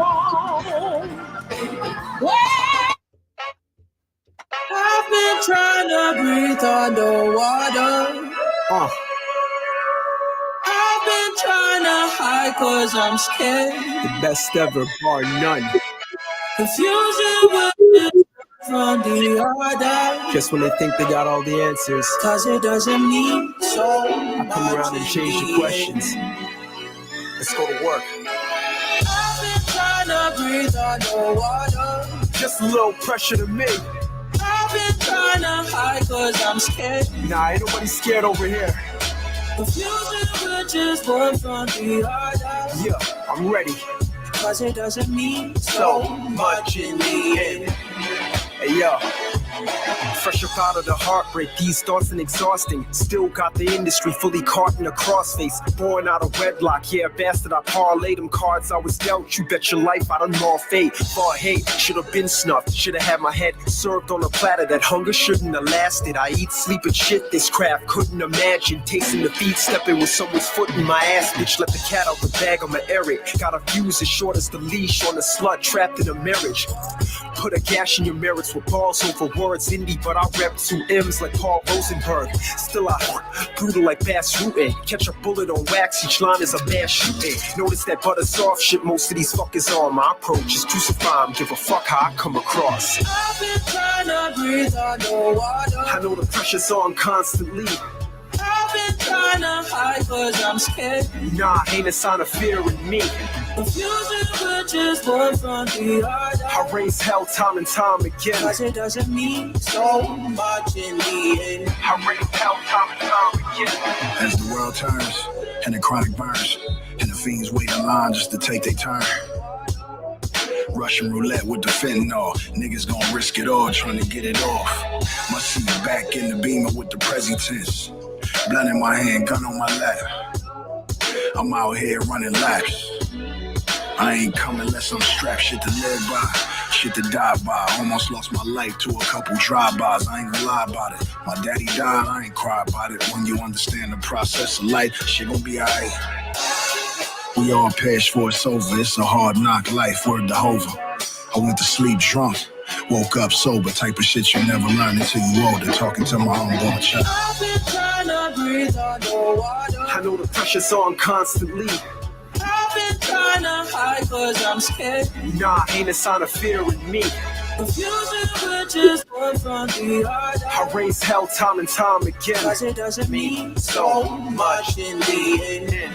wrong. I've been trying to breathe underwater. I've been trying to hide cause I'm scared. The best ever, bar none. Confusion with from the other. Just when they think they got all the answers, cause it doesn't mean so. I come around and change the questions. Let's go to work. I've been trying to breathe underwater. Just a little pressure to me. I've been trying to hide cause I'm scared. Nah, ain't nobody scared over here. Confusion with just one from the other. Yeah, I'm ready. Cause it doesn't mean so much in the end. Hey, yo. Fresh up out of the heartbreak, these thoughts and exhausting. Still got the industry fully caught in a crossface. Born out of wedlock, yeah, bastard, I parlayed them cards I was dealt. You bet your life I done all fate. Far hate, should have been snuffed. Should have had my head served on a platter. That hunger shouldn't have lasted. I eat, sleep, and shit this craft couldn't imagine. Tasting the feet, stepping with someone's foot in my ass. Bitch, let the cat out the bag, I'ma air it. Got a fuse as short as the leash on a slut trapped in a marriage. Put a gash in your merits with balls over words. Indie, but I rep 2 M's like Paul Rosenberg. Still I brutal like Bass Rutten. Catch a bullet on wax, each line is a mass shooting. Notice that butter soft shit most of these fuckers on. My approach is crucify 'em, give a fuck how I come across. I've been trying to breathe underwater. I know the pressure's on constantly. I've been trying to hide cause I'm scared. Nah, ain't a sign of fear in me. Confusion with just one from the other. I raise hell time and time again. Cause it doesn't mean so much in the end. I raise hell time and time again. As the world turns and the chronic burns and the fiends wait in line just to take their turn. Russian roulette with the fentanyl. Niggas gon' risk it all trying to get it off. My seat back in the Beamer with the presidents. Blunt in my hand, gun on my lap. I'm out here running laps. I ain't coming unless I'm strapped. Shit to live by, shit to die by. Almost lost my life to a couple drive-bys. I ain't gonna lie about it. My daddy died, I ain't cry about it. When you understand the process of life, shit gon' be alright. We all perish for it's over. It's a hard knock life, word to Hova. I went to sleep drunk, woke up sober. Type of shit you never learn until you older. Talking to my unborn child. I've been trying to breathe underwater. I know the pressure's on constantly. I've been trying to hide cause I'm scared. Nah, ain't a sign of fear in me. Confusion with just one from the other. I raise hell time and time again. Cause it doesn't mean so much in the end.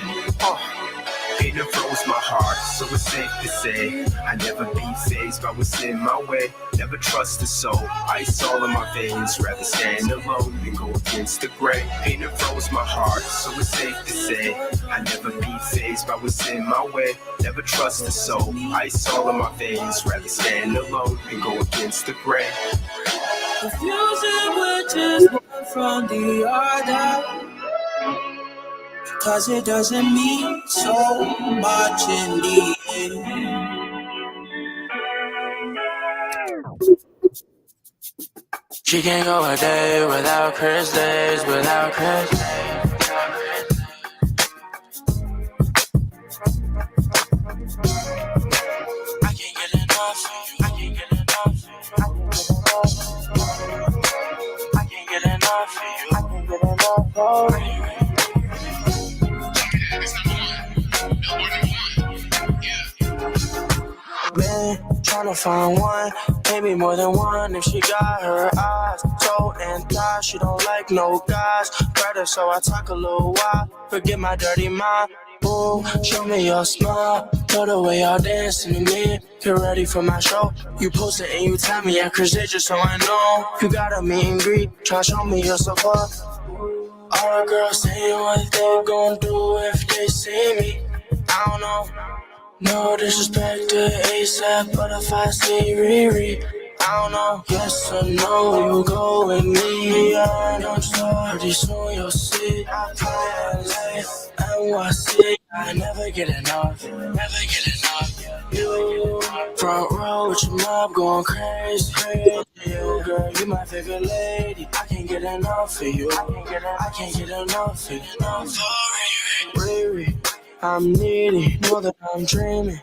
Pain that froze my heart, so it's safe to say I never be fazed by what's in my way. Never trust a soul, ice all in my veins. Rather stand alone than go against the grain. Pain that froze my heart, so it's safe to say I never be fazed by what's in my way. Never trust a soul, ice all in my veins. Rather stand alone than go against the grain. Confusion with just one from the other. Cause it doesn't mean so much in the end. She can't go a day without Chris, days without Chris. I can't get enough. I can't get enough. I can't get enough of you. I can't get enough of you. Man, tryna find one, maybe more than one. If she got her eyes, toe and thigh, she don't like no guys. Better, so I talk a little while. Forget my dirty mind. Ooh, show me your smile. Know the way y'all dancing to me. Get ready for my show. You post it and you tell me at Chris just so I know. You got a meet and greet, try show me your support. All the girls saying what they gon' do if they see me. I don't know. No disrespect to ASAP, but if I see Riri, I don't know. Yes or no, you go with me. I know pretty soon you'll see. I play LA, NYC. I never get enough, never get enough. You front row with your mob going crazy. You girl, you my favorite lady. I can't get enough of you. I can't get enough of you. Riri, I'm needy, know that I'm dreaming.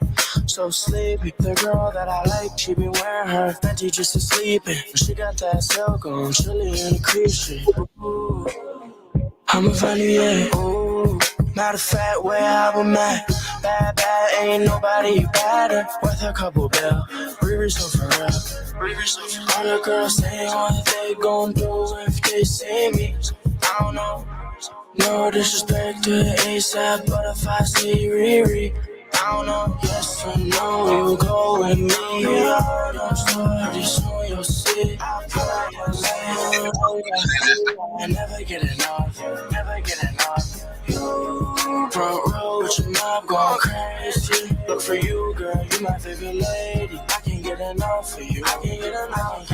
so sleepy. The girl that I like, she be wearing her Fenty just to sleep in. She got that silk on, chilly in the crease shit. Ooh, I'ma find you, yeah. Ooh, matter of fact, where I was at. Bad, ain't nobody better. Worth a couple bill. Riri so for real. All the girls saying what they gon' do if they see me. I don't know. No disrespect to ASAP, but if I see Riri, I don't know. Yes or no, you go with me. Don't start, soon you'll see. I never get enough. You front row with your mom going crazy. Look for you, girl, you my favorite lady. I can't get enough of you. I can't get enough.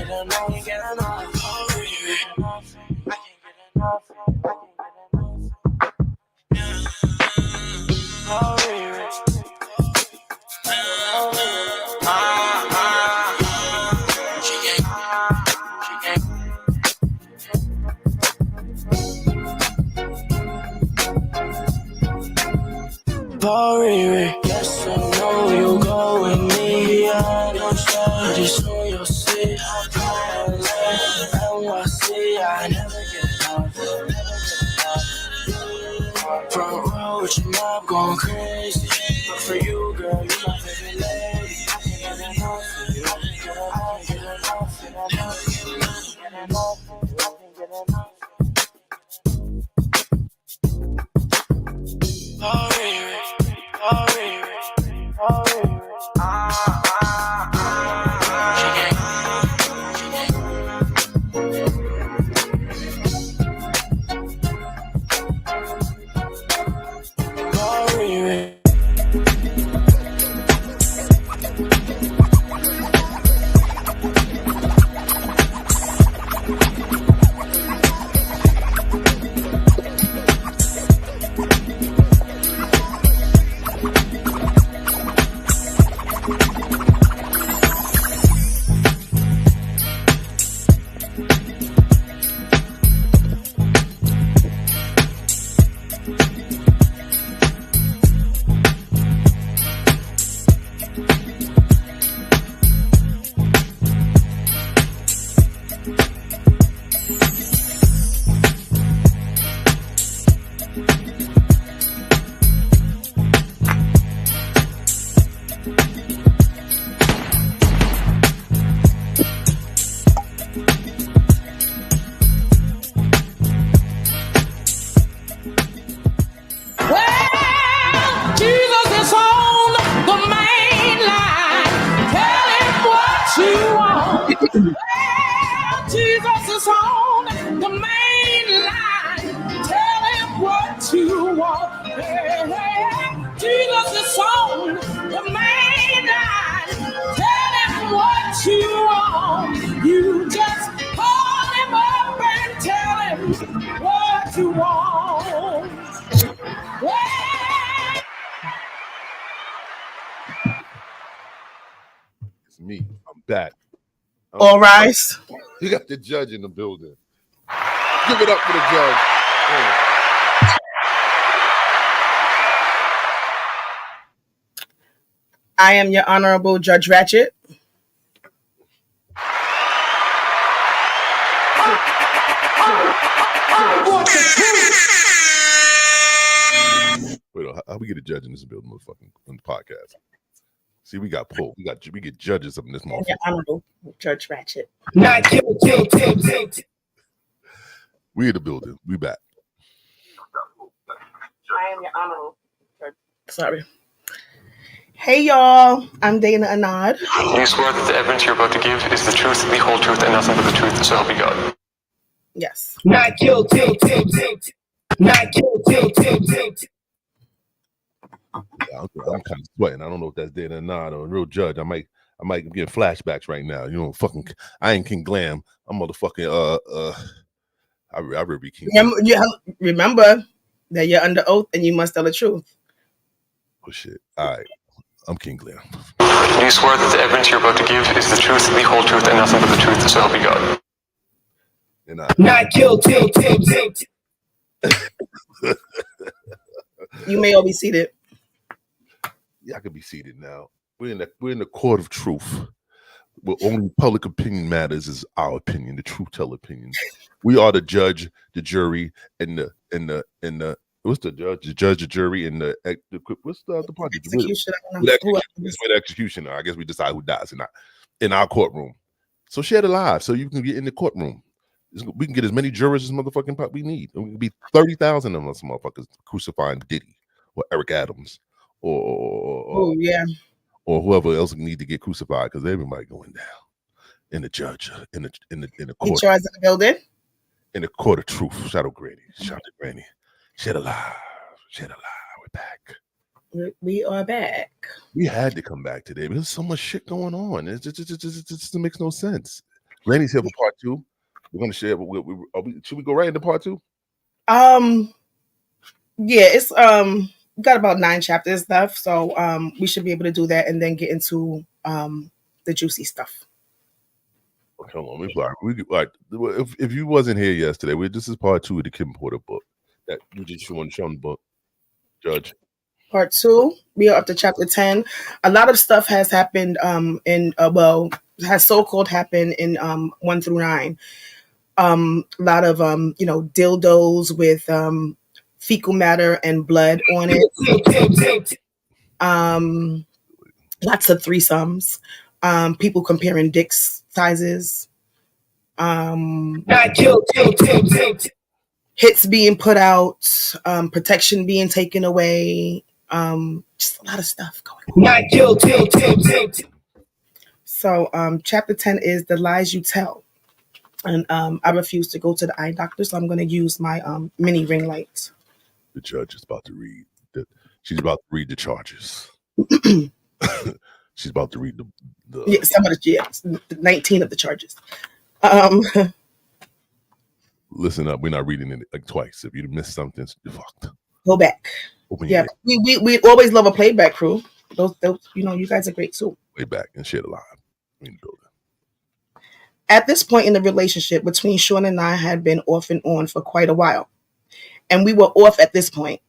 Yes or no, you go with me. Don't start, soon you'll see. NYC, I never get enough. Front row with your mom going crazy. Look for you, girl, you my favorite lady. I can't get enough of you. Jesus is on the main line. Tell him what you want. Jesus is on the main line. Tell him what you want. You just call him up and tell him what you want. It's me. I'm back. All rise. You got the judge in the building. Give it up for the judge. Yeah. I am your Honorable Judge Ratchet. Wait, how we get a judge in this building, motherfucking on the podcast? See, we got pulled. We get judges up in this motherfucker. Your Honorable Judge Ratchet. Not kill. We in the building. We back. I am your Honorable Judge. Sorry. Hey y'all, I'm Dana Anad. Do you swear that the evidence you're about to give is the truth, the whole truth, and nothing but the truth, so help you God? Yes. Not guilty. Not guilty. Yeah, I'm kind of sweating. I don't know if that's Dana or not, or a real judge. I might get flashbacks right now. You know, fucking, I ain't King Glam. I'm motherfucking I really be King. Remember that you're under oath and you must tell the truth. Oh shit! All right, I'm King Glam. Do you swear that the evidence you're about to give is the truth, the whole truth, and nothing but the truth, so help you God? And not guilty. You may all be seated. Yeah, I could be seated now. we're in the court of truth. Where only public opinion matters is our opinion, the truth teller opinion. We are the judge, the jury, and the what's the judge, the jury, and the what's the other part? Executioner. With executioner. I guess we decide who dies in our courtroom. So share the live so you can get in the courtroom. We can get as many jurors as motherfucking we need. And we can be 30,000 of us motherfuckers crucifying Diddy or Eric Adams or whoever else need to get crucified because everybody going down. In the judge, in the court. HR's in the building. In the court of truth. Shout out Granny. Shout out to Granny. Shed alive. We're back. We are back. We had to come back today. There's so much shit going on. It just makes no sense. Granny's here for part 2. We're gonna share. Should we go right into part 2? Yeah, it's got about 9 chapters left, so we should be able to do that and then get into the juicy stuff. Okay, hold on. If you wasn't here yesterday, this is part 2 of the Kim Porter book that we just shown the book. Judge. Part 2, we are up to chapter 10. A lot of stuff has happened has so-called happened in 1 through 9. A lot of dildos with fecal matter and blood on it. Lots of threesomes. People comparing dick sizes. Hits being put out, protection being taken away. Just a lot of stuff going on. So chapter 10 is the lies you tell. And I refuse to go to the eye doctor, so I'm going to use my mini ring light. The judge is about to read. She's about to read the charges. She's about to read some of the 19 of the charges. Listen up. We're not reading it like twice. If you missed something, you're fucked. Go back. Yeah, we always love a playback crew. Those you guys are great too. Way back and shit alive. At this point in the relationship between Sean and I had been off and on for quite a while. And we were off at this point.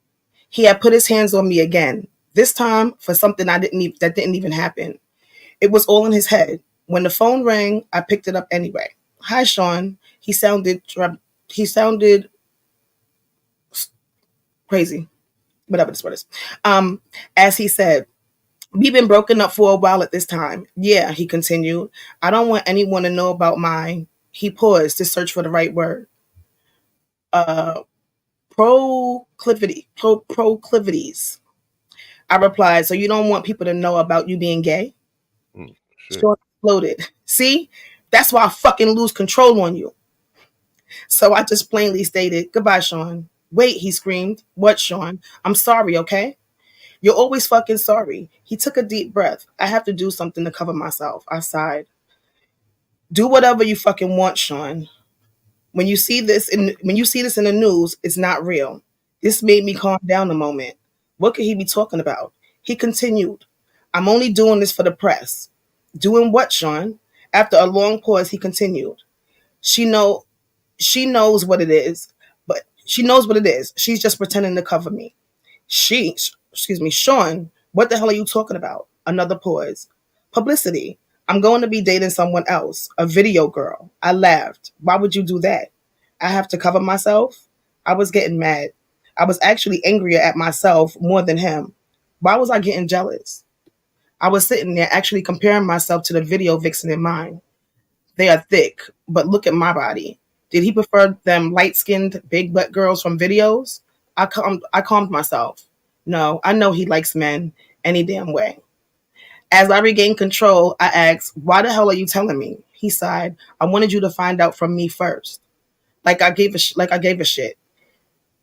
He had put his hands on me again. This time for something that didn't even happen. It was all in his head. When the phone rang, I picked it up anyway. Hi, Sean. He sounded crazy. Whatever this word is. As he said, we've been broken up for a while at this time. Yeah, he continued. I don't want anyone to know about mine. He paused to search for the right word. Proclivities. I replied, so you don't want people to know about you being gay? Sean exploded. See? That's why I fucking lose control on you. So I just plainly stated, goodbye, Sean. Wait, he screamed. What, Sean? I'm sorry, okay? You're always fucking sorry. He took a deep breath. I have to do something to cover myself. I sighed. Do whatever you fucking want, Sean. When you see this in the news, it's not real. This made me calm down a moment. What could he be talking about? He continued. I'm only doing this for the press. Doing what, Sean? After a long pause, he continued. She knows what it is, but she knows what it is. She's just pretending to cover me. Sean, what the hell are you talking about? Another pause. Publicity. I'm going to be dating someone else, a video girl. I laughed. Why would you do that? I have to cover myself? I was getting mad. I was actually angrier at myself more than him. Why was I getting jealous? I was sitting there actually comparing myself to the video vixen in mine. They are thick, but look at my body. Did he prefer them light-skinned, big butt girls from videos? I calmed myself. No, I know he likes men any damn way. As I regained control, I asked, why the hell are you telling me? He sighed, I wanted you to find out from me first. Like I gave a shit.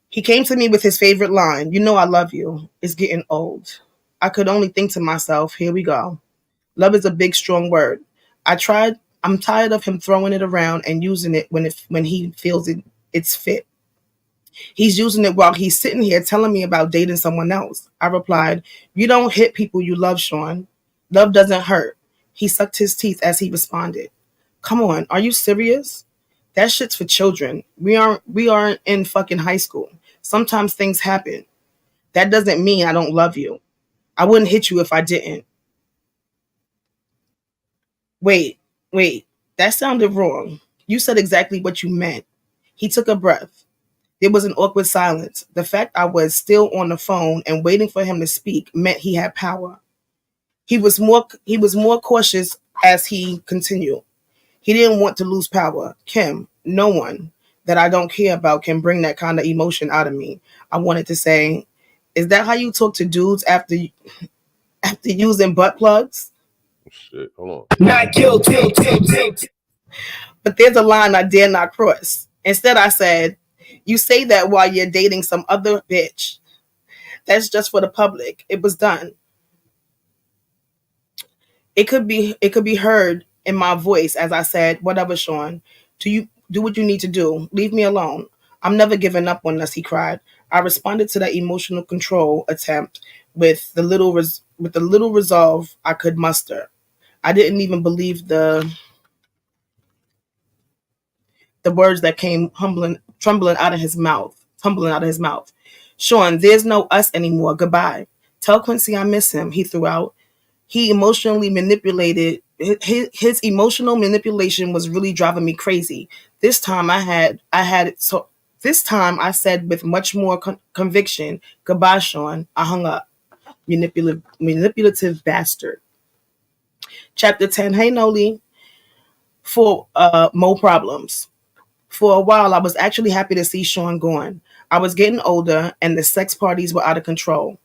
He came to me with his favorite line, you know I love you. It's getting old. I could only think to myself, here we go. Love is a big, strong word. I'm tired of him throwing it around and using it when he feels it's fit. He's using it while he's sitting here telling me about dating someone else. I replied, you don't hit people you love, Sean. Love doesn't hurt. He sucked his teeth as he responded. Come on, are you serious? That shit's for children. We aren't in fucking high school. Sometimes things happen. That doesn't mean I don't love you. I wouldn't hit you if I didn't. Wait, wait, that sounded wrong. You said exactly what you meant. He took a breath. There was an awkward silence. The fact I was still on the phone and waiting for him to speak meant he had power. He was more cautious as he continued. He didn't want to lose power. Kim, no one that I don't care about can bring that kind of emotion out of me. I wanted to say, is that how you talk to dudes after using butt plugs? Shit, hold on. Not guilty. But there's a line I dare not cross. Instead, I said, you say that while you're dating some other bitch. That's just for the public. It was done. It could be heard in my voice as I said, whatever, Sean. Do what you need to do. Leave me alone. I'm never giving up on us, he cried. I responded to that emotional control attempt with the little resolve I could muster. I didn't even believe the words that came trembling out of his mouth, tumbling out of his mouth. Sean, there's no us anymore. Goodbye. Tell Quincy I miss him, he threw out. He emotionally manipulated. His emotional manipulation was really driving me crazy. This time I had it so. This time I said with much more conviction, "Goodbye, Sean." I hung up. Manipulative bastard. Chapter 10. Hey, Noli. For more problems. For a while, I was actually happy to see Sean gone. I was getting older, and the sex parties were out of control.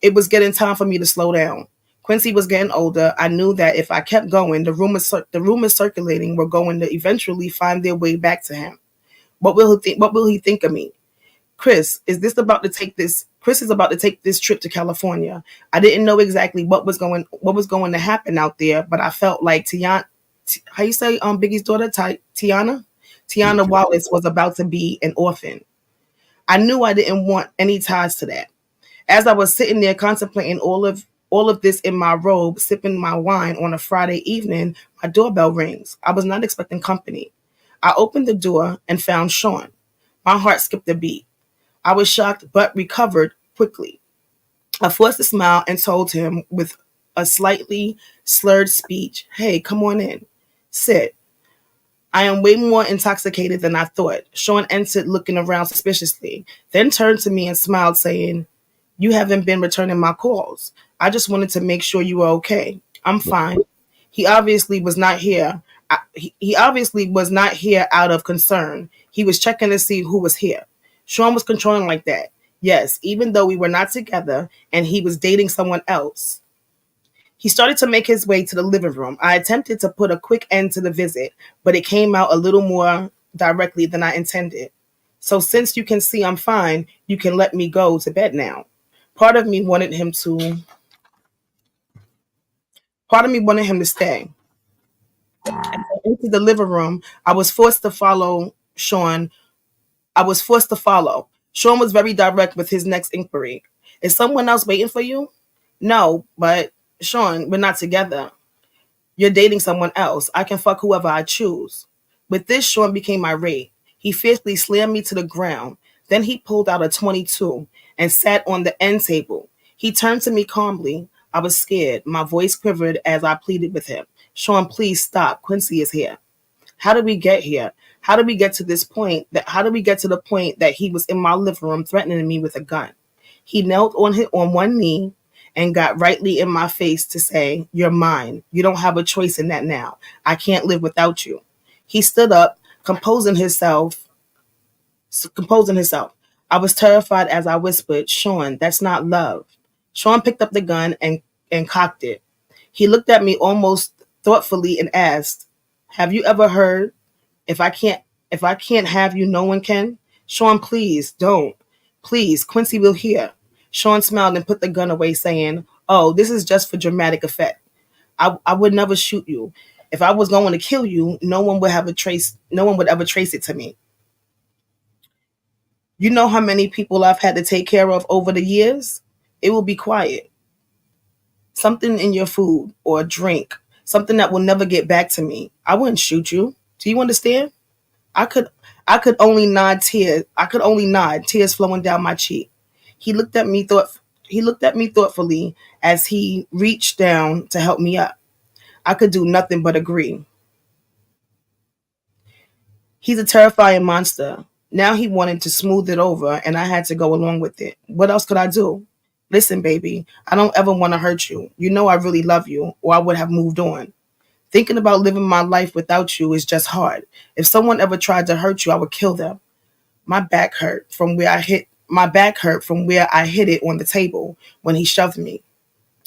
It was getting time for me to slow down. Quincy was getting older. I knew that if I kept going, the rumors circulating were going to eventually find their way back to him. What will he think? What will he think of me? Chris is about to take this trip to California. I didn't know exactly what was going to happen out there, but I felt like how you say Biggie's daughter, Tiana? Tiana Wallace was about to be an orphan. I knew I didn't want any ties to that. As I was sitting there contemplating all of this in my robe, sipping my wine on a Friday evening, my doorbell rings. I was not expecting company. I opened the door and found Sean. My heart skipped a beat. I was shocked but recovered quickly. I forced a smile and told him with a slightly slurred speech, "Hey, come on in. Sit. I am way more intoxicated than I thought." Sean entered looking around suspiciously, then turned to me and smiled, saying, "You haven't been returning my calls. I just wanted to make sure you were okay." "I'm fine." He obviously was not here. He obviously was not here out of concern. He was checking to see who was here. Sean was controlling like that. Yes, even though we were not together and he was dating someone else. He started to make his way to the living room. I attempted to put a quick end to the visit, but it came out a little more directly than I intended. "So since you can see I'm fine, you can let me go to bed now." Part of me wanted him to stay. Into the living room, I was forced to follow Sean. Sean was very direct with his next inquiry. "Is someone else waiting for you?" "No, but Sean, we're not together. You're dating someone else. I can fuck whoever I choose." With this, Sean became irate. He fiercely slammed me to the ground. Then he pulled out a 22 and sat on the end table. He turned to me calmly. I was scared. My voice quivered as I pleaded with him. "Sean, please stop. Quincy is here." How did we get here? How did we get to this point? How did we get to the point that he was in my living room threatening me with a gun? He knelt on one knee and got rightly in my face to say, "You're mine. You don't have a choice in that now. I can't live without you." He stood up, composing himself. I was terrified as I whispered, "Sean, that's not love." Sean picked up the gun and cocked it. He looked at me almost thoughtfully and asked, "Have you ever heard, if I can't have you, no one can?" "Sean, please don't. Please, Quincy will hear." Sean smiled and put the gun away, saying, "Oh, this is just for dramatic effect. I would never shoot you. If I was going to kill you, no one would ever trace it to me. You know how many people I've had to take care of over the years? It will be quiet. Something in your food or a drink, something that will never get back to me. I wouldn't shoot you. Do you understand?" I could only nod, tears flowing down my cheek. He looked at me thoughtfully as he reached down to help me up. I could do nothing but agree. He's a terrifying monster. Now he wanted to smooth it over, and I had to go along with it. What else could I do? Listen, baby, I don't ever want to hurt you. You know I really love you, or I would have moved on. Thinking about living my life without you is just hard. If someone ever tried to hurt you, I would kill them. My back hurt from where I hit it on the table when he shoved me.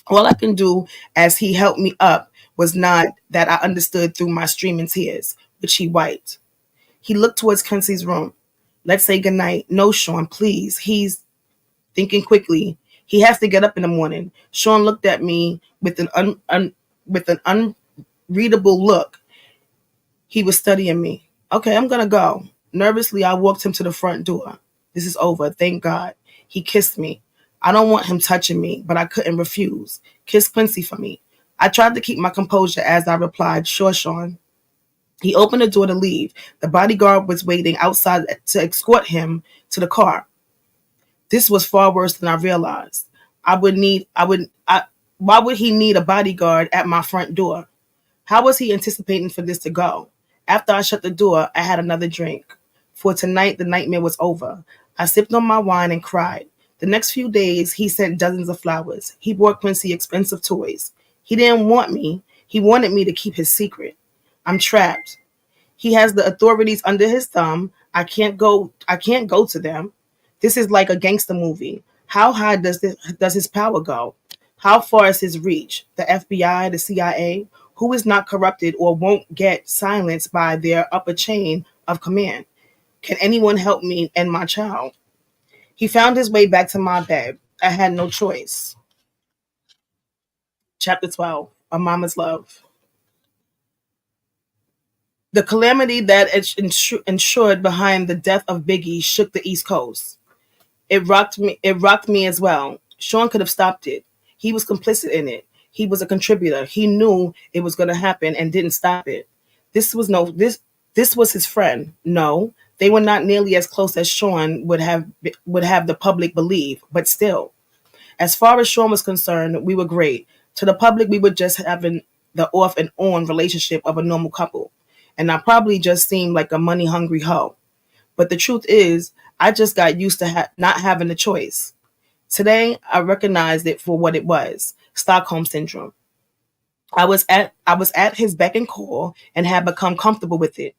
All I can do as he helped me up was nod that I understood through my streaming tears, which he wiped. He looked towards Quincy's room. Let's say goodnight. No, Sean, please. He's thinking quickly. He has to get up in the morning. Sean looked at me with an unreadable look. He was studying me. Okay, I'm going to go. Nervously, I walked him to the front door. This is over, thank God. He kissed me. I don't want him touching me, but I couldn't refuse. Kiss Quincy for me. I tried to keep my composure as I replied, sure, Sean. He opened the door to leave. The bodyguard was waiting outside to escort him to the car. This was far worse than I realized. Why would he need a bodyguard at my front door? How was he anticipating for this to go? After I shut the door, I had another drink. For tonight, the nightmare was over. I sipped on my wine and cried. The next few days, he sent dozens of flowers. He bought Quincy expensive toys. He didn't want me. He wanted me to keep his secret. I'm trapped. He has the authorities under his thumb. I can't go to them. This is like a gangster movie. How high does his power go? How far is his reach? The FBI, the CIA? Who is not corrupted or won't get silenced by their upper chain of command? Can anyone help me and my child? He found his way back to my bed. I had no choice. Chapter 12, A Mama's Love. The calamity that ensured behind the death of Biggie shook the East Coast. It rocked me as well. Sean could have stopped it. He was complicit in it. He was a contributor. He knew it was going to happen and didn't stop it. This was his friend. No, they were not nearly as close as Sean would have the public believe, but still. As far as Sean was concerned, we were great. To the public, we were just having the off and on relationship of a normal couple. And I probably just seemed like a money-hungry hoe. But the truth is, I just got used to not having a choice. Today, I recognized it for what it was, Stockholm Syndrome. I was at his beck and call and had become comfortable with it.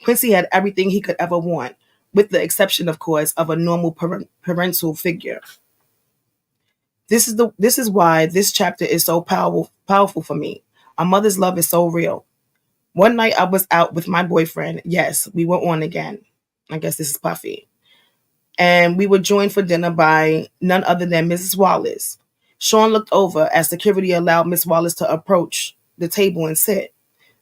Quincy had everything he could ever want, with the exception, of course, of a normal parental figure. This is why this chapter is so powerful for me. A mother's love is so real. One night I was out with my boyfriend. Yes, we were on again. I guess this is Puffy. And we were joined for dinner by none other than Mrs. Wallace. Sean looked over as security allowed Miss Wallace to approach the table and sit.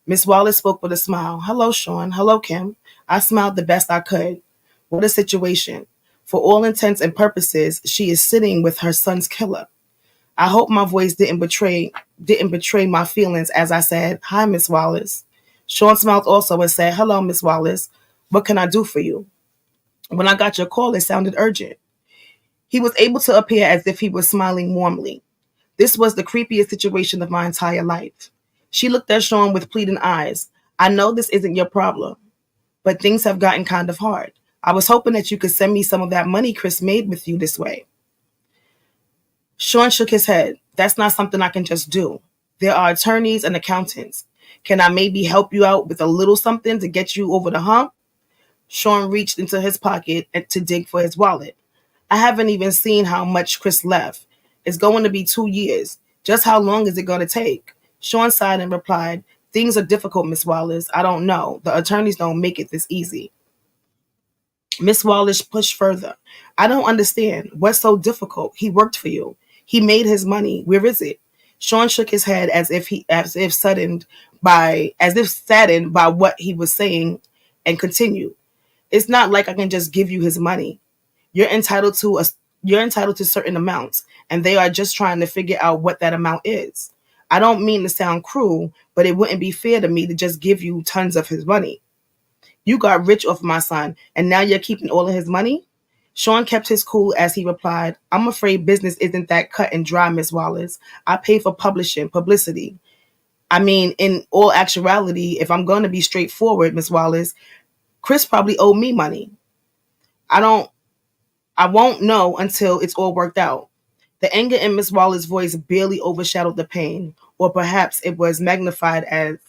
Miss Wallace spoke with a smile. Hello, Sean. Hello, Kim. I smiled the best I could. What a situation. For all intents and purposes, she is sitting with her son's killer. I hope my voice didn't betray my feelings as I said, hi, Miss Wallace. Sean smiled also and said, hello, Miss Wallace. What can I do for you? When I got your call, it sounded urgent. He was able to appear as if he was smiling warmly. This was the creepiest situation of my entire life. She looked at Sean with pleading eyes. I know this isn't your problem, but things have gotten kind of hard. I was hoping that you could send me some of that money Chris made with you this way. Sean shook his head. That's not something I can just do. There are attorneys and accountants. Can I maybe help you out with a little something to get you over the hump? Sean reached into his pocket to dig for his wallet. I haven't even seen how much Chris left. It's going to be 2 years. Just how long is it going to take? Sean sighed and replied, things are difficult, Miss Wallace. I don't know. The attorneys don't make it this easy. Miss Wallace pushed further. I don't understand. What's so difficult? He worked for you. He made his money. Where is it? Sean shook his head as if saddened by what he was saying and continued. It's not like I can just give you his money. You're entitled to certain amounts, and they are just trying to figure out what that amount is. I don't mean to sound cruel, but it wouldn't be fair to me to just give you tons of his money. You got rich off my son, and now you're keeping all of his money? Sean kept his cool as he replied, I'm afraid business isn't that cut and dry, Miss Wallace. I pay for publishing, publicity. I mean, in all actuality, if I'm going to be straightforward, Miss Wallace, Chris probably owed me money. I don't, I won't know until it's all worked out. The anger in Miss Wallace's voice barely overshadowed the pain, or perhaps it was magnified as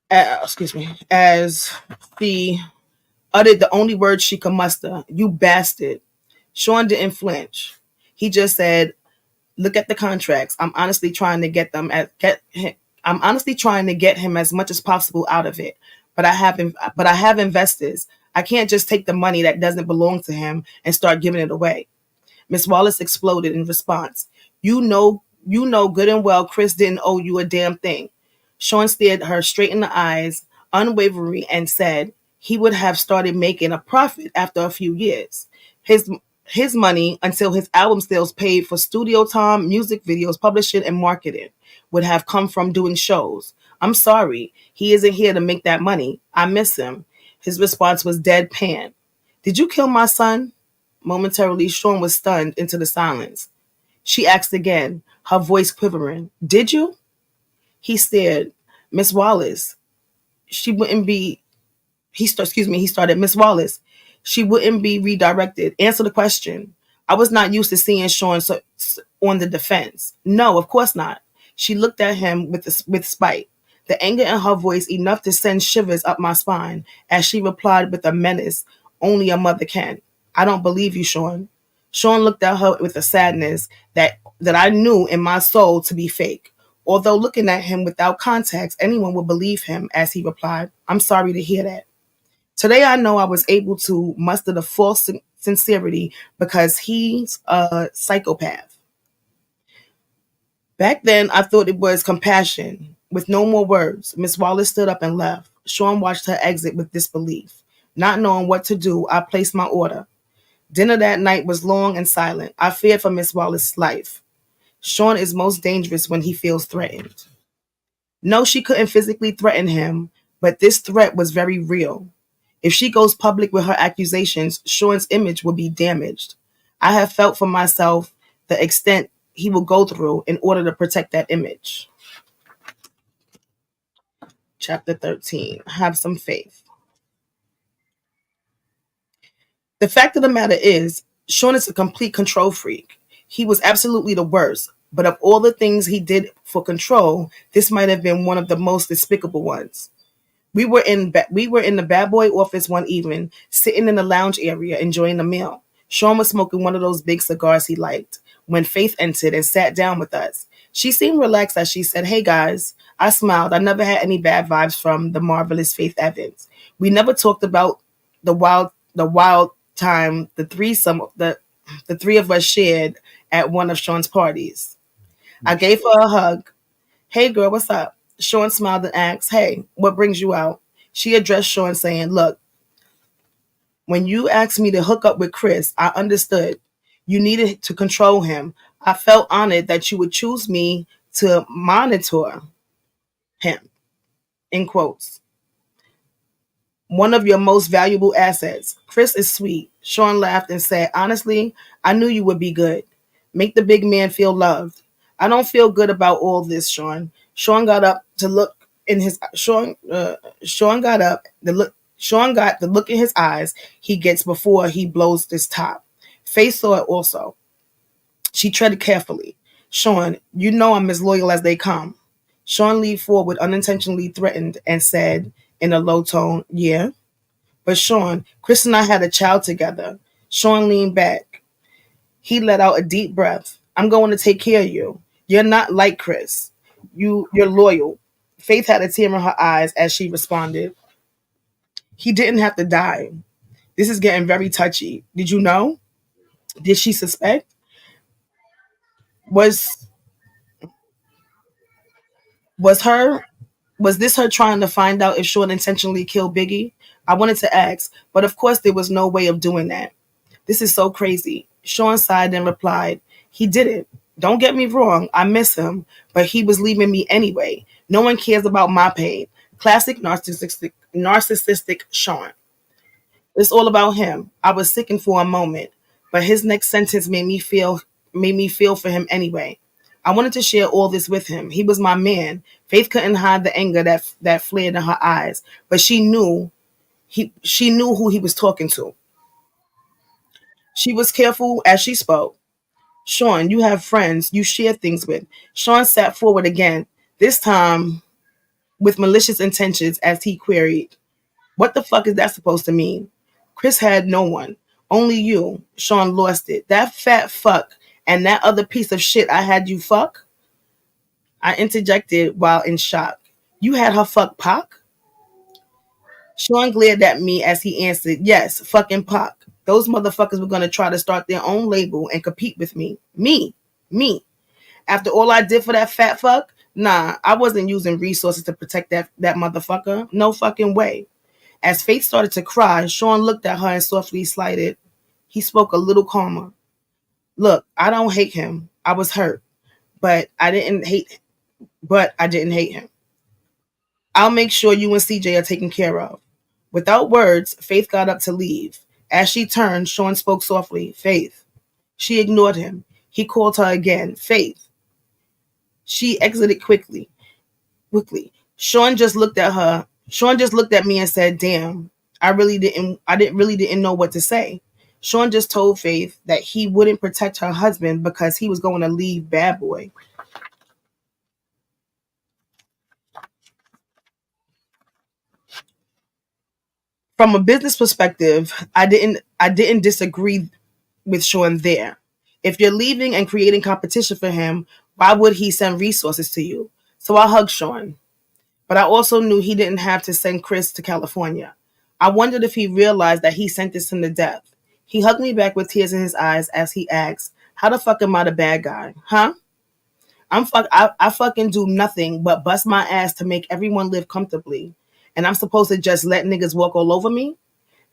excuse me, as she uttered the only words she could muster. You bastard. Sean didn't flinch. He just said, look at the contracts. I'm honestly trying to get him as much as possible out of it. But I have investors. I can't just take the money that doesn't belong to him and start giving it away. Miss Wallace exploded in response. You know good and well Chris didn't owe you a damn thing. Sean stared her straight in the eyes, unwavering, and said he would have started making a profit after a few years. His his money until his album sales paid for studio time, music videos, publishing, and marketing would have come from doing shows. I'm sorry, he isn't here to make that money. I miss him. His response was deadpan. Did you kill my son? Momentarily, Sean was stunned into the silence. She asked again, her voice quivering. Did you? He stared. Miss Wallace, she wouldn't be he started, Miss Wallace, she wouldn't be redirected. Answer the question. I was not used to seeing Sean on the defense. No, of course not. She looked at him with spite, the anger in her voice enough to send shivers up my spine as she replied with a menace only a mother can. I don't believe you, Sean. Sean looked at her with a sadness that I knew in my soul to be fake. Although looking at him without context, anyone would believe him as he replied, I'm sorry to hear that. Today I know I was able to muster the full sincerity because he's a psychopath. Back then I thought it was compassion. With no more words, Miss Wallace stood up and left. Sean watched her exit with disbelief. Not knowing what to do, I placed my order. Dinner that night was long and silent. I feared for Miss Wallace's life. Sean is most dangerous when he feels threatened. No, she couldn't physically threaten him, but this threat was very real. If she goes public with her accusations, Sean's image will be damaged. I have felt for myself the extent he will go through in order to protect that image. Chapter 13. Have some faith. The fact of the matter is, Sean is a complete control freak. He was absolutely the worst, but of all the things he did for control, this might have been one of the most despicable ones. We were in the bad boy office one evening, sitting in the lounge area enjoying a meal. Sean was smoking one of those big cigars he liked when Faith entered and sat down with us. She seemed relaxed as she said, "Hey guys." I smiled. I never had any bad vibes from the marvelous Faith Evans. We never talked about the wild time the three of us shared at one of Sean's parties. I gave her a hug. Hey girl, what's up? Sean smiled and asked, hey, what brings you out? She addressed Sean saying, look, when you asked me to hook up with Chris, I understood. You needed to control him. I felt honored that you would choose me to monitor him, in quotes. One of your most valuable assets. Chris is sweet. Sean laughed and said, honestly, I knew you would be good. Make the big man feel loved. I don't feel good about all this, Sean. Sean got up to look in his Sean got the look in his eyes he gets before he blows his top. Faith saw it also. She treaded carefully. Sean, you know I'm as loyal as they come. Sean leaned forward, unintentionally threatened, and said in a low tone, yeah. But Sean, Chris and I had a child together. Sean leaned back. He let out a deep breath. I'm going to take care of you. You're not like Chris. You're loyal. Faith had a tear in her eyes as she responded. He didn't have to die. This is getting very touchy. Did you know? Did she suspect? Was was this her trying to find out if Sean intentionally killed Biggie? I wanted to ask, but of course there was no way of doing that. This is so crazy. Sean sighed and replied, he didn't. Don't get me wrong, I miss him, but he was leaving me anyway. No one cares about my pain. Classic narcissistic Sean. It's all about him. I was sickened for a moment. But his next sentence made me feel for him anyway. I wanted to share all this with him. He was my man. Faith couldn't hide the anger that flared in her eyes, but she knew who he was talking to. She was careful as she spoke. Sean, you have friends you share things with. Sean sat forward again, this time with malicious intentions as he queried, what the fuck is that supposed to mean? Chris had no one. Only you. Sean lost it. That fat fuck and that other piece of shit I had you fuck? I interjected while in shock. You had her fuck Pac? Sean glared at me as he answered, yes, fucking Pac. Those motherfuckers were going to try to start their own label and compete with me. Me. After all I did for that fat fuck? Nah, I wasn't using resources to protect that motherfucker. No fucking way. As Faith started to cry, Sean looked at her and softly slighted. He spoke a little calmer. Look, I don't hate him. I was hurt, but I didn't hate him. I'll make sure you and CJ are taken care of. Without words, Faith got up to leave. As she turned, Sean spoke softly. Faith. She ignored him. He called her again. Faith. She exited quickly. Sean just looked at me and said, damn, I didn't know what to say. Sean just told Faith that he wouldn't protect her husband because he was going to leave Bad Boy. From a business perspective, I didn't disagree with Sean there. If you're leaving and creating competition for him, why would he send resources to you? So I hugged Sean. But I also knew he didn't have to send Chris to California. I wondered if he realized that he sentenced him to death. He hugged me back with tears in his eyes as he asked, how the fuck am I the bad guy? Huh? I fucking do nothing but bust my ass to make everyone live comfortably. And I'm supposed to just let niggas walk all over me?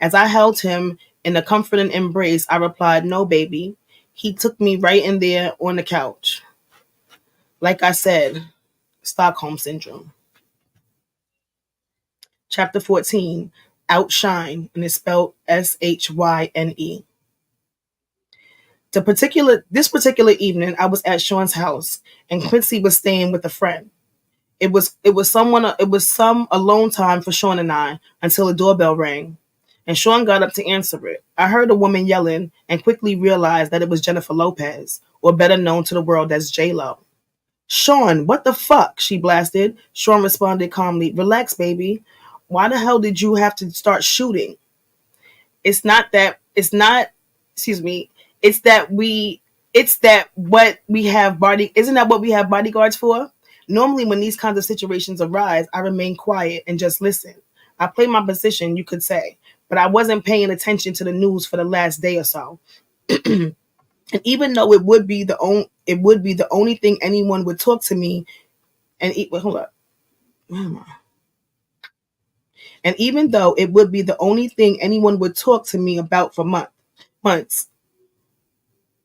As I held him in a comforting embrace, I replied, no, baby. He took me right in there on the couch. Like I said, Stockholm Syndrome. Chapter 14, Outshine, and it's spelled Syne. This particular evening, I was at Sean's house, and Quincy was staying with a friend. It was some alone time for Sean and I until the doorbell rang, and Sean got up to answer it. I heard a woman yelling and quickly realized that it was Jennifer Lopez, or better known to the world as J-Lo. Sean, what the fuck? She blasted. Sean responded calmly, relax, baby. Why the hell did you have to start shooting? It's that what we have isn't that what we have bodyguards for? Normally when these kinds of situations arise, I remain quiet and just listen. I play my position, you could say, but I wasn't paying attention to the news for the last day or so. And even though it would be the only thing anyone would talk to me and eat. Wait, hold up. Where am I? And even though it would be the only thing anyone would talk to me about for months,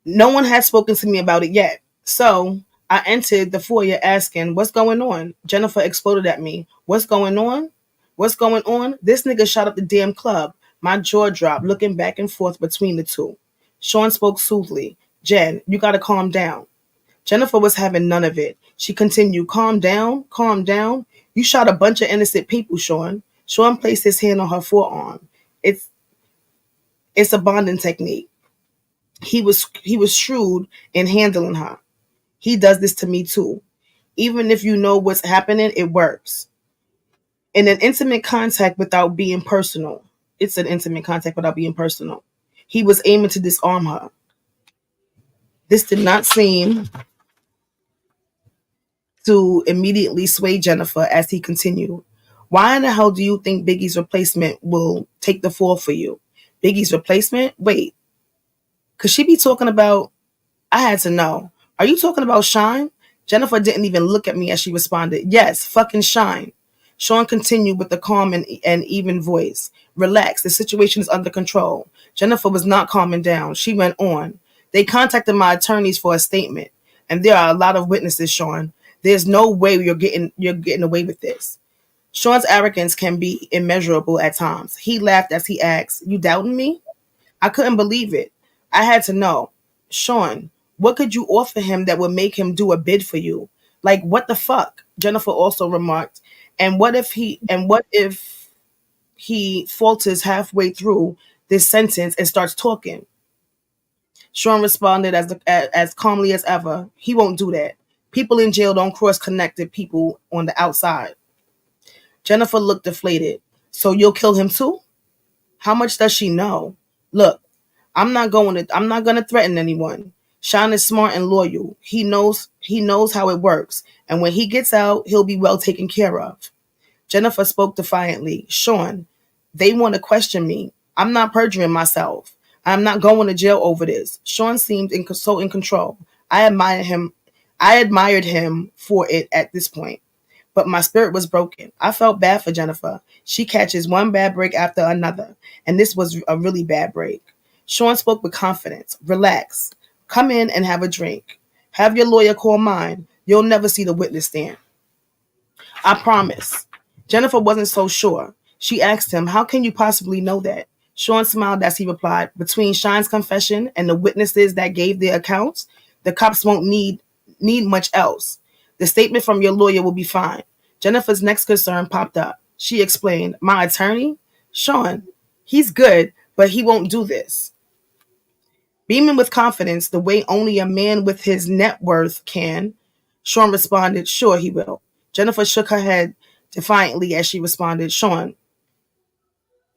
no one had spoken to me about it yet. So I entered the foyer asking, what's going on? Jennifer exploded at me. What's going on? What's going on? This nigga shot up the damn club. My jaw dropped, looking back and forth between the two. Sean spoke soothly. Jen, you gotta calm down. Jennifer was having none of it. She continued, calm down, calm down. You shot a bunch of innocent people, Sean. Sean placed his hand on her forearm. It's a bonding technique. He was shrewd in handling her. He does this to me too. Even if you know what's happening, it works. In an intimate contact without being personal. It's an intimate contact without being personal. He was aiming to disarm her. This did not seem to immediately sway Jennifer as he continued. Why in the hell do you think Biggie's replacement will take the fall for you? Biggie's replacement? Wait. Could she be talking about... I had to know. Are you talking about Shine? Jennifer didn't even look at me as she responded. Yes, fucking Shine. Sean continued with a calm and even voice. Relax, the situation is under control. Jennifer was not calming down. She went on. They contacted my attorneys for a statement. And there are a lot of witnesses, Sean. There's no way you're getting away with this. Sean's arrogance can be immeasurable at times. He laughed as he asked, you doubting me? I couldn't believe it. I had to know, Sean, what could you offer him that would make him do a bid for you? Like, what the fuck? Jennifer also remarked. And what if he falters halfway through this sentence and starts talking? Sean responded as calmly as ever. He won't do that. People in jail don't cross connected people on the outside. Jennifer looked deflated. So you'll kill him too? How much does she know? Look, I'm not gonna threaten anyone. Sean is smart and loyal. He knows how it works. And when he gets out, he'll be well taken care of. Jennifer spoke defiantly. Sean, they want to question me. I'm not perjuring myself. I'm not going to jail over this. Sean seemed so in control. I admired him. I admired him for it at this point. But my spirit was broken. I felt bad for Jennifer. She catches one bad break after another. And this was a really bad break. Sean spoke with confidence. Relax. Come in and have a drink. Have your lawyer call mine. You'll never see the witness stand. I promise. Jennifer wasn't so sure. She asked him, how can you possibly know that? Sean smiled as he replied, between Sean's confession and the witnesses that gave their accounts, the cops won't need much else. The statement from your lawyer will be fine. Jennifer's next concern popped up. She explained, my attorney? Sean, he's good, but he won't do this. Beaming with confidence, the way only a man with his net worth can, Sean responded, sure he will. Jennifer shook her head defiantly as she responded, Sean,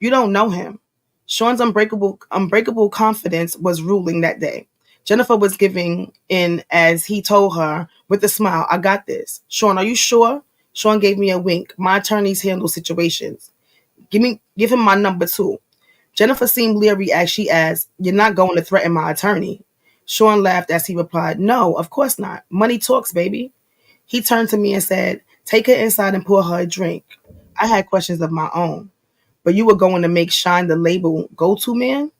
you don't know him. Sean's unbreakable confidence was ruling that day. Jennifer was giving in as he told her with a smile, I got this. Sean, are you sure? Sean gave me a wink. My attorneys handle situations. Give him my number too. Jennifer seemed leery as she asked, you're not going to threaten my attorney? Sean laughed as he replied, no, of course not. Money talks, baby. He turned to me and said, take her inside and pour her a drink. I had questions of my own. But you were going to make Shine the label go-to man?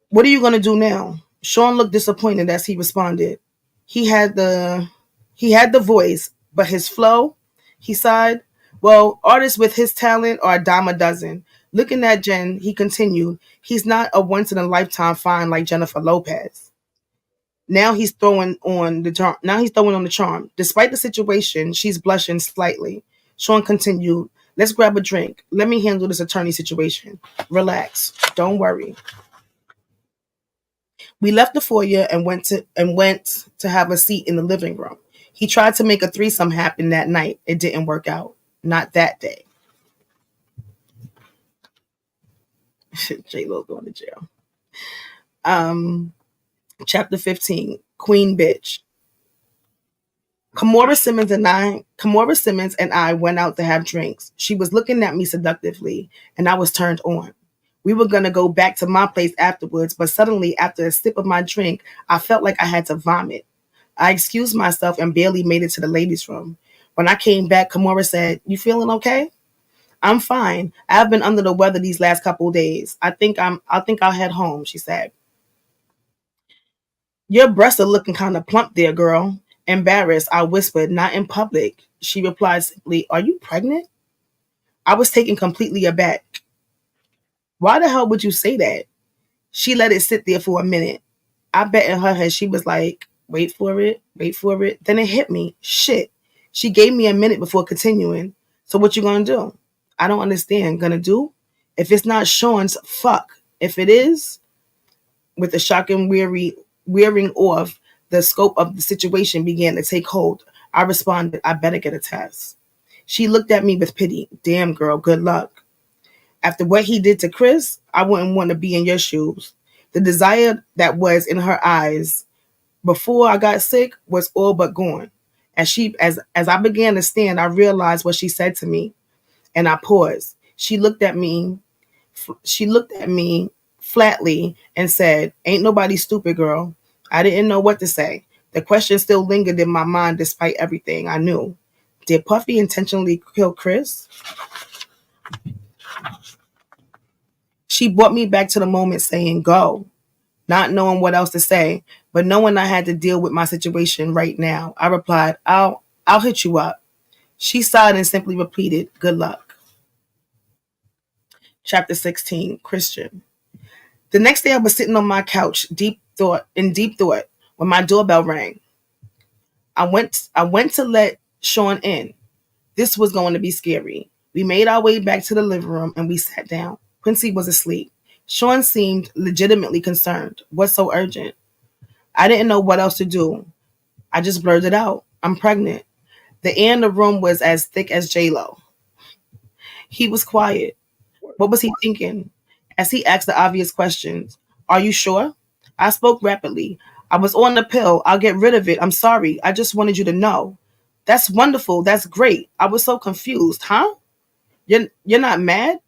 What are you going to do now? Sean looked disappointed as he responded. He had the voice, but his flow, he sighed. Well, artists with his talent are a dime a dozen. Looking at Jen, he continued, he's not a once-in-a-lifetime find like Jennifer Lopez. Now he's throwing on the charm. Despite the situation, she's blushing slightly. Sean continued, let's grab a drink. Let me handle this attorney situation. Relax. Don't worry. We left the foyer and went to have a seat in the living room. He tried to make a threesome happen that night. It didn't work out. Not that day. J-Lo going to jail. Chapter 15, Queen Bitch. Kimora Simmons and I went out to have drinks. She was looking at me seductively, and I was turned on. We were going to go back to my place afterwards, but suddenly, after a sip of my drink, I felt like I had to vomit. I excused myself and barely made it to the ladies' room. When I came back, Kimora said, you feeling okay? I'm fine. I've been under the weather these last couple of days. I think I'll head home, she said. Your breasts are looking kind of plump there, girl. Embarrassed, I whispered, not in public. She replied simply, are you pregnant? I was taken completely aback. Why the hell would you say that? She let it sit there for a minute. I bet in her head she was like, wait for it. Then it hit me. Shit. She gave me a minute before continuing. So what you gonna do? I don't understand. Gonna do? If it's not Sean's, fuck. If it is, with a shocking wearing off, the scope of the situation began to take hold. I responded, I better get a test. She looked at me with pity. Damn, girl, good luck. After what he did to Chris, I wouldn't want to be in your shoes. The desire that was in her eyes before I got sick was all but gone. As I began to stand, I realized what she said to me, and I paused. She looked at me flatly and said, ain't nobody stupid, girl. I didn't know what to say. The question still lingered in my mind despite everything I knew. Did Puffy intentionally kill Chris? She brought me back to the moment saying, go. Not knowing what else to say, but knowing I had to deal with my situation right now. I replied, I'll hit you up. She sighed and simply repeated, good luck. Chapter 16, Christian. The next day I was sitting on my couch, deep thought, when my doorbell rang. I went to let Sean in. This was going to be scary. We made our way back to the living room and we sat down. Quincy was asleep. Sean seemed legitimately concerned. What's so urgent? I didn't know what else to do. I just blurted out, I'm pregnant. The air in the room was as thick as J-Lo. He was quiet. What was he thinking? As he asked the obvious questions. Are you sure? I spoke rapidly. I was on the pill. I'll get rid of it. I'm sorry. I just wanted you to know. That's wonderful. That's great. I was so confused. Huh? You're not mad?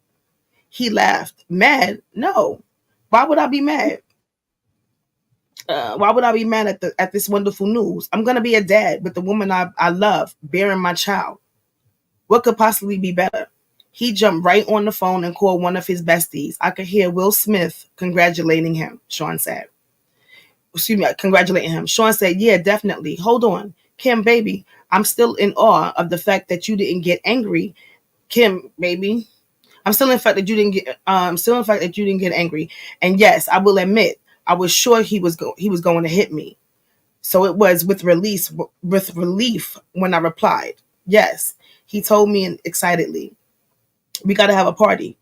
He laughed. Mad? No. Why would I be mad? Why would I be mad at this wonderful news? I'm gonna be a dad with the woman I love, bearing my child. What could possibly be better? He jumped right on the phone and called one of his besties. I could hear Will Smith congratulating him. Sean said. Congratulating him. Sean said, yeah, definitely. Hold on. Kim, baby, I'm still in awe of the fact that you didn't get angry. Kim, baby, I'm still in fact that you didn't get angry. And yes, I will admit, I was sure he was going to hit me. So it was with relief when I replied, yes. He told me excitedly, we got to have a party.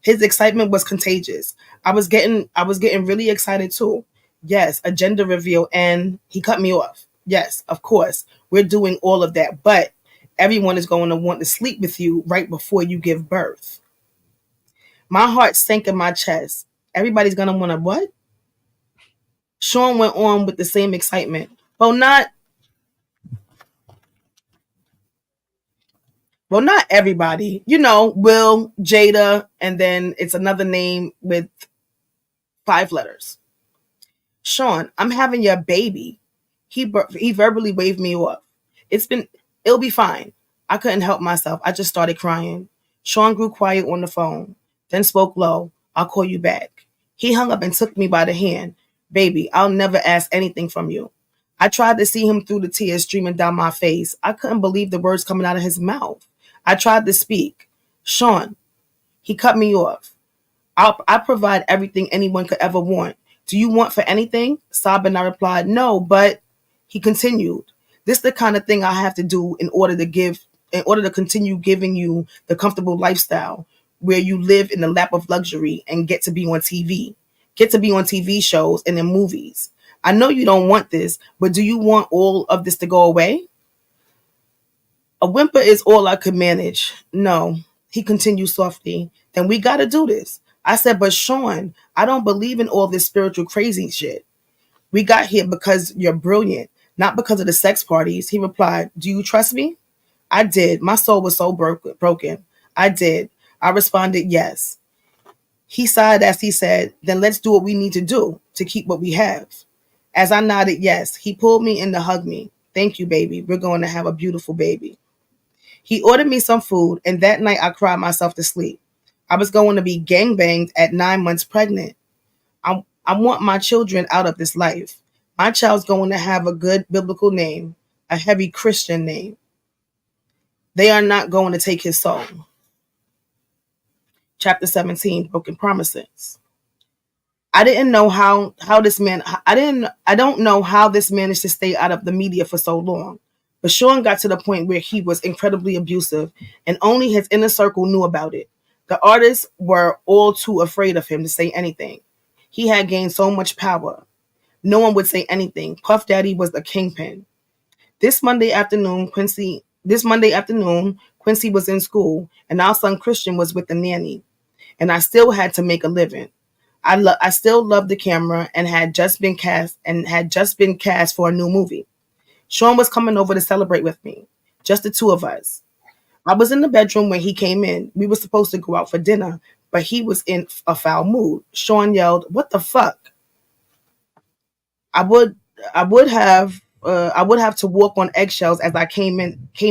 His excitement was contagious. I was getting really excited too. Yes, a gender reveal, and he cut me off. Yes, of course, we're doing all of that, but everyone is going to want to sleep with you right before you give birth. My heart sank in my chest. Everybody's going to want to what? Sean went on with the same excitement. Well, not everybody. You know, Will, Jada, and then it's another name with 5 letters. Sean, I'm having your baby. He verbally waved me off. It'll be fine. I couldn't help myself. I just started crying. Sean grew quiet on the phone, then spoke low. I'll call you back. He hung up and took me by the hand. Baby, I'll never ask anything from you. I tried to see him through the tears streaming down my face. I couldn't believe the words coming out of his mouth. I tried to speak. Sean, he cut me off. I provide everything anyone could ever want. Do you want for anything? Sobbing, I replied, no, but he continued. This is the kind of thing I have to do in order to continue giving you the comfortable lifestyle where you live in the lap of luxury and get to be on TV shows and in movies. I know you don't want this, but do you want all of this to go away? A whimper is all I could manage. No, he continued softly. Then we got to do this. I said, but Sean, I don't believe in all this spiritual crazy shit. We got here because you're brilliant, not because of the sex parties. He replied, do you trust me? I did. My soul was so broken. I did. I responded, yes. He sighed as he said, then let's do what we need to do to keep what we have. As I nodded yes, he pulled me in to hug me. Thank you, baby. We're going to have a beautiful baby. He ordered me some food, and that night I cried myself to sleep. I was going to be gangbanged at 9 months pregnant. I want my children out of this life. My child's going to have a good biblical name, a heavy Christian name. They are not going to take his soul. Chapter 17, Broken Promises. I don't know how this managed to stay out of the media for so long. But Sean got to the point where he was incredibly abusive, and only his inner circle knew about it. The artists were all too afraid of him to say anything. He had gained so much power. No one would say anything. Puff Daddy was the kingpin. This Monday afternoon, Quincy was in school, and our son Christian was with the nanny. And I still had to make a living. I still loved the camera and had just been cast for a new movie. Sean was coming over to celebrate with me, just the two of us. I was in the bedroom when he came in. We were supposed to go out for dinner, but he was in a foul mood. Sean yelled, "What the fuck?" I would have to walk on eggshells as I came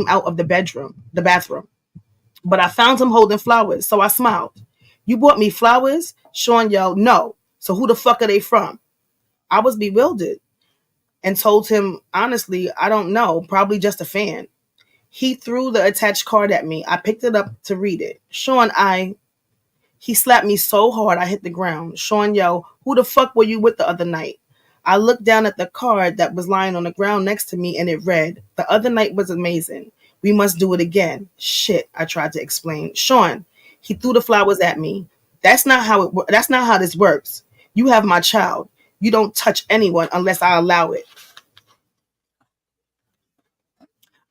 out of the bathroom. But I found him holding flowers, so I smiled. "You bought me flowers?" Sean yelled, "No. So who the fuck are they from?" I was bewildered and told him, honestly, I don't know, probably just a fan. He threw the attached card at me. I picked it up to read it. "Sean, He slapped me so hard I hit the ground. Sean yelled, "Who the fuck were you with the other night?" I looked down at the card that was lying on the ground next to me and it read, "The other night was amazing. We must do it again." Shit, I tried to explain. Sean, he threw the flowers at me. That's not how this works. You have my child. You don't touch anyone unless I allow it.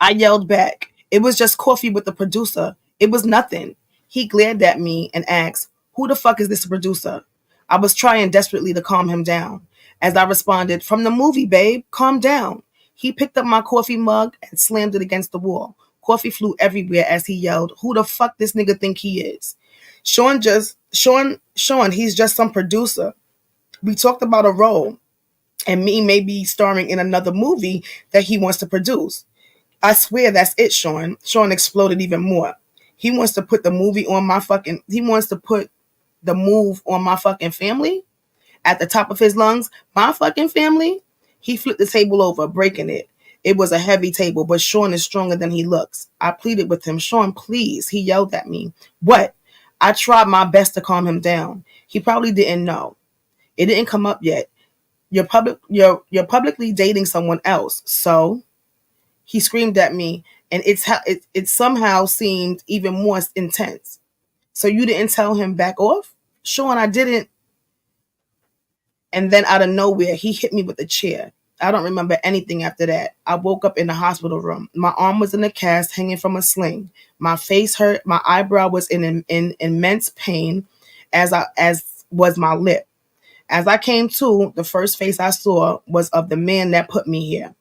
I yelled back. It was just coffee with the producer. It was nothing. He glared at me and asked, "Who the fuck is this producer?" I was trying desperately to calm him down. As I responded, "From the movie, babe. Calm down." He picked up my coffee mug and slammed it against the wall. Coffee flew everywhere as he yelled, "Who the fuck this nigga think he is?" Sean, he's just some producer. We talked about a role and me maybe starring in another movie that he wants to produce. I swear that's it, Sean. Sean exploded even more. He wants to put the move on my fucking family at the top of his lungs. My fucking family? He flipped the table over, breaking it. It was a heavy table, but Sean is stronger than he looks. I pleaded with him. "Sean, please." He yelled at me. "What?" I tried my best to calm him down. He probably didn't know. It didn't come up yet. You're publicly dating someone else, so he screamed at me, and it somehow seemed even more intense. "So you didn't tell him back off?" "Sean, I didn't." And then out of nowhere, he hit me with a chair. I don't remember anything after that. I woke up in the hospital room. My arm was in a cast hanging from a sling. My face hurt. My eyebrow was in immense pain, as was my lip. As I came to, the first face I saw was of the man that put me here.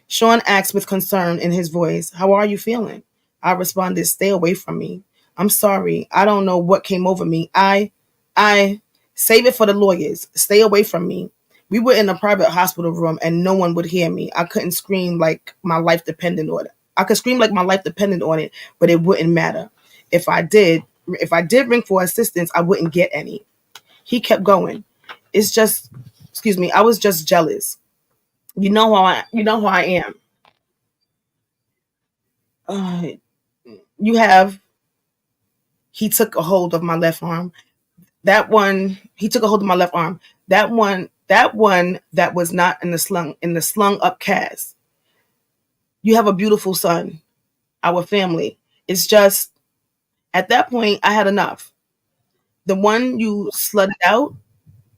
Sean asked with concern in his voice, "How are you feeling?" I responded, "Stay away from me. I'm sorry. I don't know what came over me. I save it for the lawyers. Stay away from me." We were in a private hospital room and no one would hear me. I couldn't scream like my life depended on it. I could scream like my life depended on it, but it wouldn't matter. If I did ring for assistance, I wouldn't get any. He kept going. I was just jealous. You know how I am. Uh, you have, he took a hold of my left arm. He took a hold of my left arm. That one that was not in the slung up cast. You have a beautiful son, our family. It's just, at that point, I had enough. The one you slutted out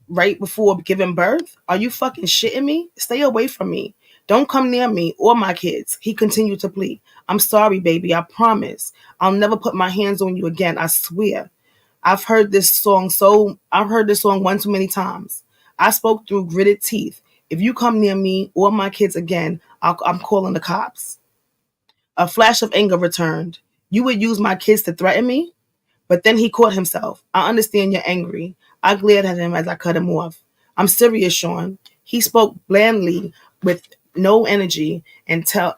right before giving birth? Are you fucking shitting me? Stay away from me. Don't come near me or my kids. He continued to plead. "I'm sorry, baby. I promise. I'll never put my hands on you again. I swear. I've heard this song one too many times." I spoke through gritted teeth. "If you come near me or my kids again, I'm calling the cops." A flash of anger returned. "You would use my kids to threaten me?" But then he caught himself. "I understand you're angry." I glared at him as I cut him off. "I'm serious, Sean." He spoke blandly with no energy and tell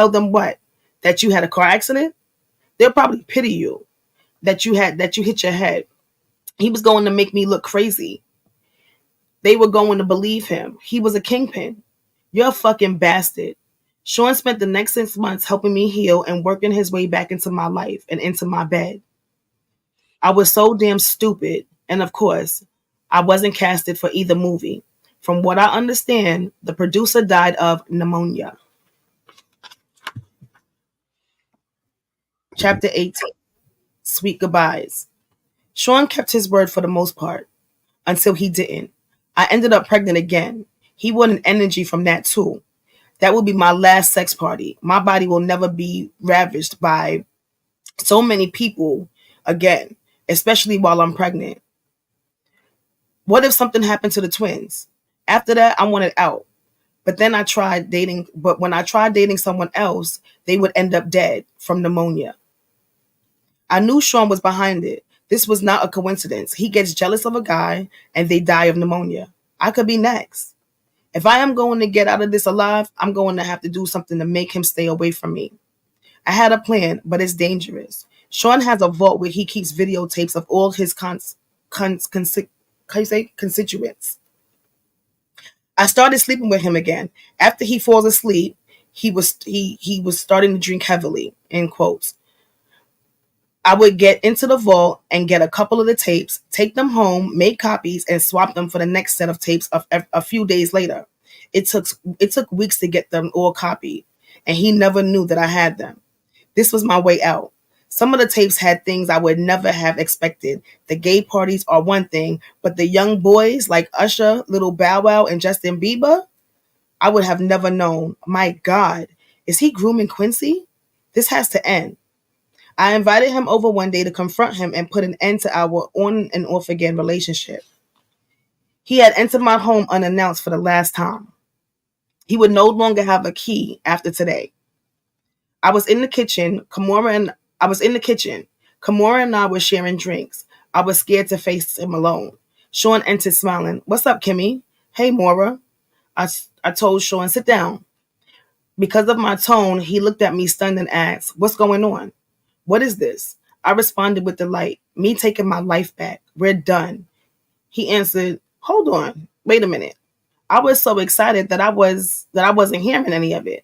them what? That you had a car accident? They'll probably pity you. That you hit your head. He was going to make me look crazy. They were going to believe him. He was a kingpin. You're a fucking bastard. Sean spent the next 6 months helping me heal and working his way back into my life and into my bed. I was so damn stupid. And of course, I wasn't casted for either movie. From what I understand, the producer died of pneumonia. Chapter 18. Sweet Goodbyes. Sean kept his word for the most part, until he didn't. I ended up pregnant again. He wanted energy from that too. That will be my last sex party. My body will never be ravaged by so many people again, especially while I'm pregnant. What if something happened to the twins? After that, I wanted out. But when I tried dating someone else, they would end up dead from pneumonia. I knew Sean was behind it. This was not a coincidence. He gets jealous of a guy and they die of pneumonia. I could be next. If I am going to get out of this alive, I'm going to have to do something to make him stay away from me. I had a plan, but it's dangerous. Sean has a vault where he keeps videotapes of all his constituents. I started sleeping with him again. After he falls asleep, he was starting to drink heavily, in quotes. I would get into the vault and get a couple of the tapes, take them home, make copies, and swap them for the next set of tapes a few days later. It took weeks to get them all copied, and he never knew that I had them. This was my way out. Some of the tapes had things I would never have expected. The gay parties are one thing, but the young boys like Usher, Little Bow Wow, and Justin Bieber, I would have never known. My God, is he grooming Quincy? This has to end. I invited him over one day to confront him and put an end to our on and off again relationship. He had entered my home unannounced for the last time. He would no longer have a key after today. I was in the kitchen. Kamora and I were sharing drinks. I was scared to face him alone. Sean entered smiling. "What's up, Kimmy?" "Hey, Mora." I told Sean, "Sit down." Because of my tone, he looked at me stunned and asked, "What's going on? What is this?" I responded with delight. "Me taking my life back. We're done." He answered, "Hold on. Wait a minute." I was so excited that I wasn't hearing any of it.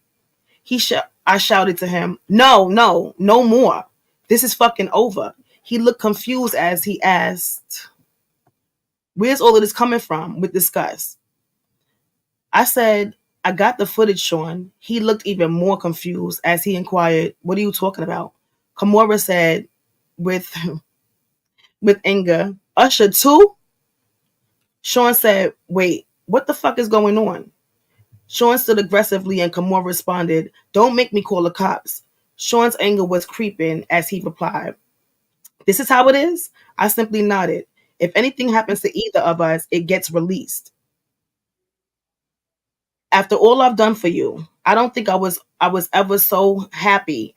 I shouted to him, No more. This is fucking over." He looked confused as he asked, "Where's all of this coming from?" with disgust. I said, "I got the footage, Sean." He looked even more confused as he inquired, "What are you talking about?" Kamora said with anger, "Usher too?" Sean said, "Wait, what the fuck is going on?" Sean stood aggressively and Kamora responded, "Don't make me call the cops." Sean's anger was creeping as he replied, "This is how it is?" I simply nodded. "If anything happens to either of us, it gets released. After all I've done for you, I don't think I was ever so happy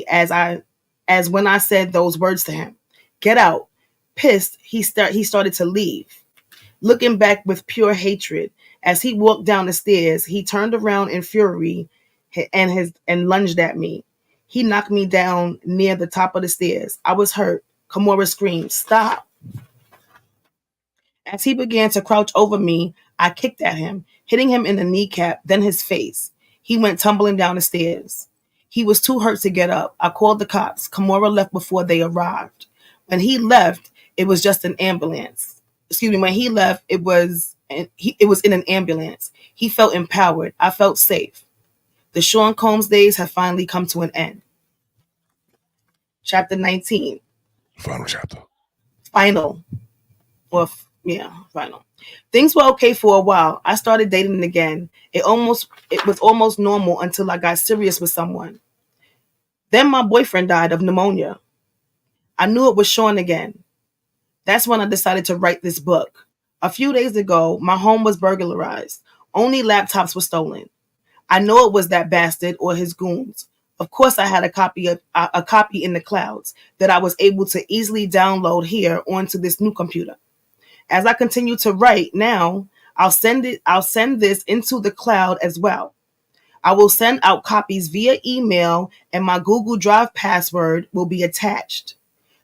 as when I said those words to him. Get out." Pissed, he started to leave, looking back with pure hatred. As he walked down the stairs, he turned around in fury and lunged at me. He knocked me down near the top of the stairs. I was hurt. Kamora screamed, "Stop." As he began to crouch over me, I kicked at him, hitting him in the kneecap, then his face. He went tumbling down the stairs. He was too hurt to get up. I called the cops. Kamora left before they arrived. When he left, it was just an ambulance. When he left, it was in an ambulance. He felt empowered. I felt safe. The Sean Combs days have finally come to an end. Chapter 19. Final chapter. Final. Final. Things were okay for a while. I started dating again. It was almost normal until I got serious with someone. Then my boyfriend died of pneumonia. I knew it was Sean again. That's when I decided to write this book. A few days ago, my home was burglarized. Only laptops were stolen. I know it was that bastard or his goons. Of course, I had a copy in the clouds that I was able to easily download here onto this new computer. As I continue to write now, I'll send this into the cloud as well. I will send out copies via email, and my Google Drive password will be attached,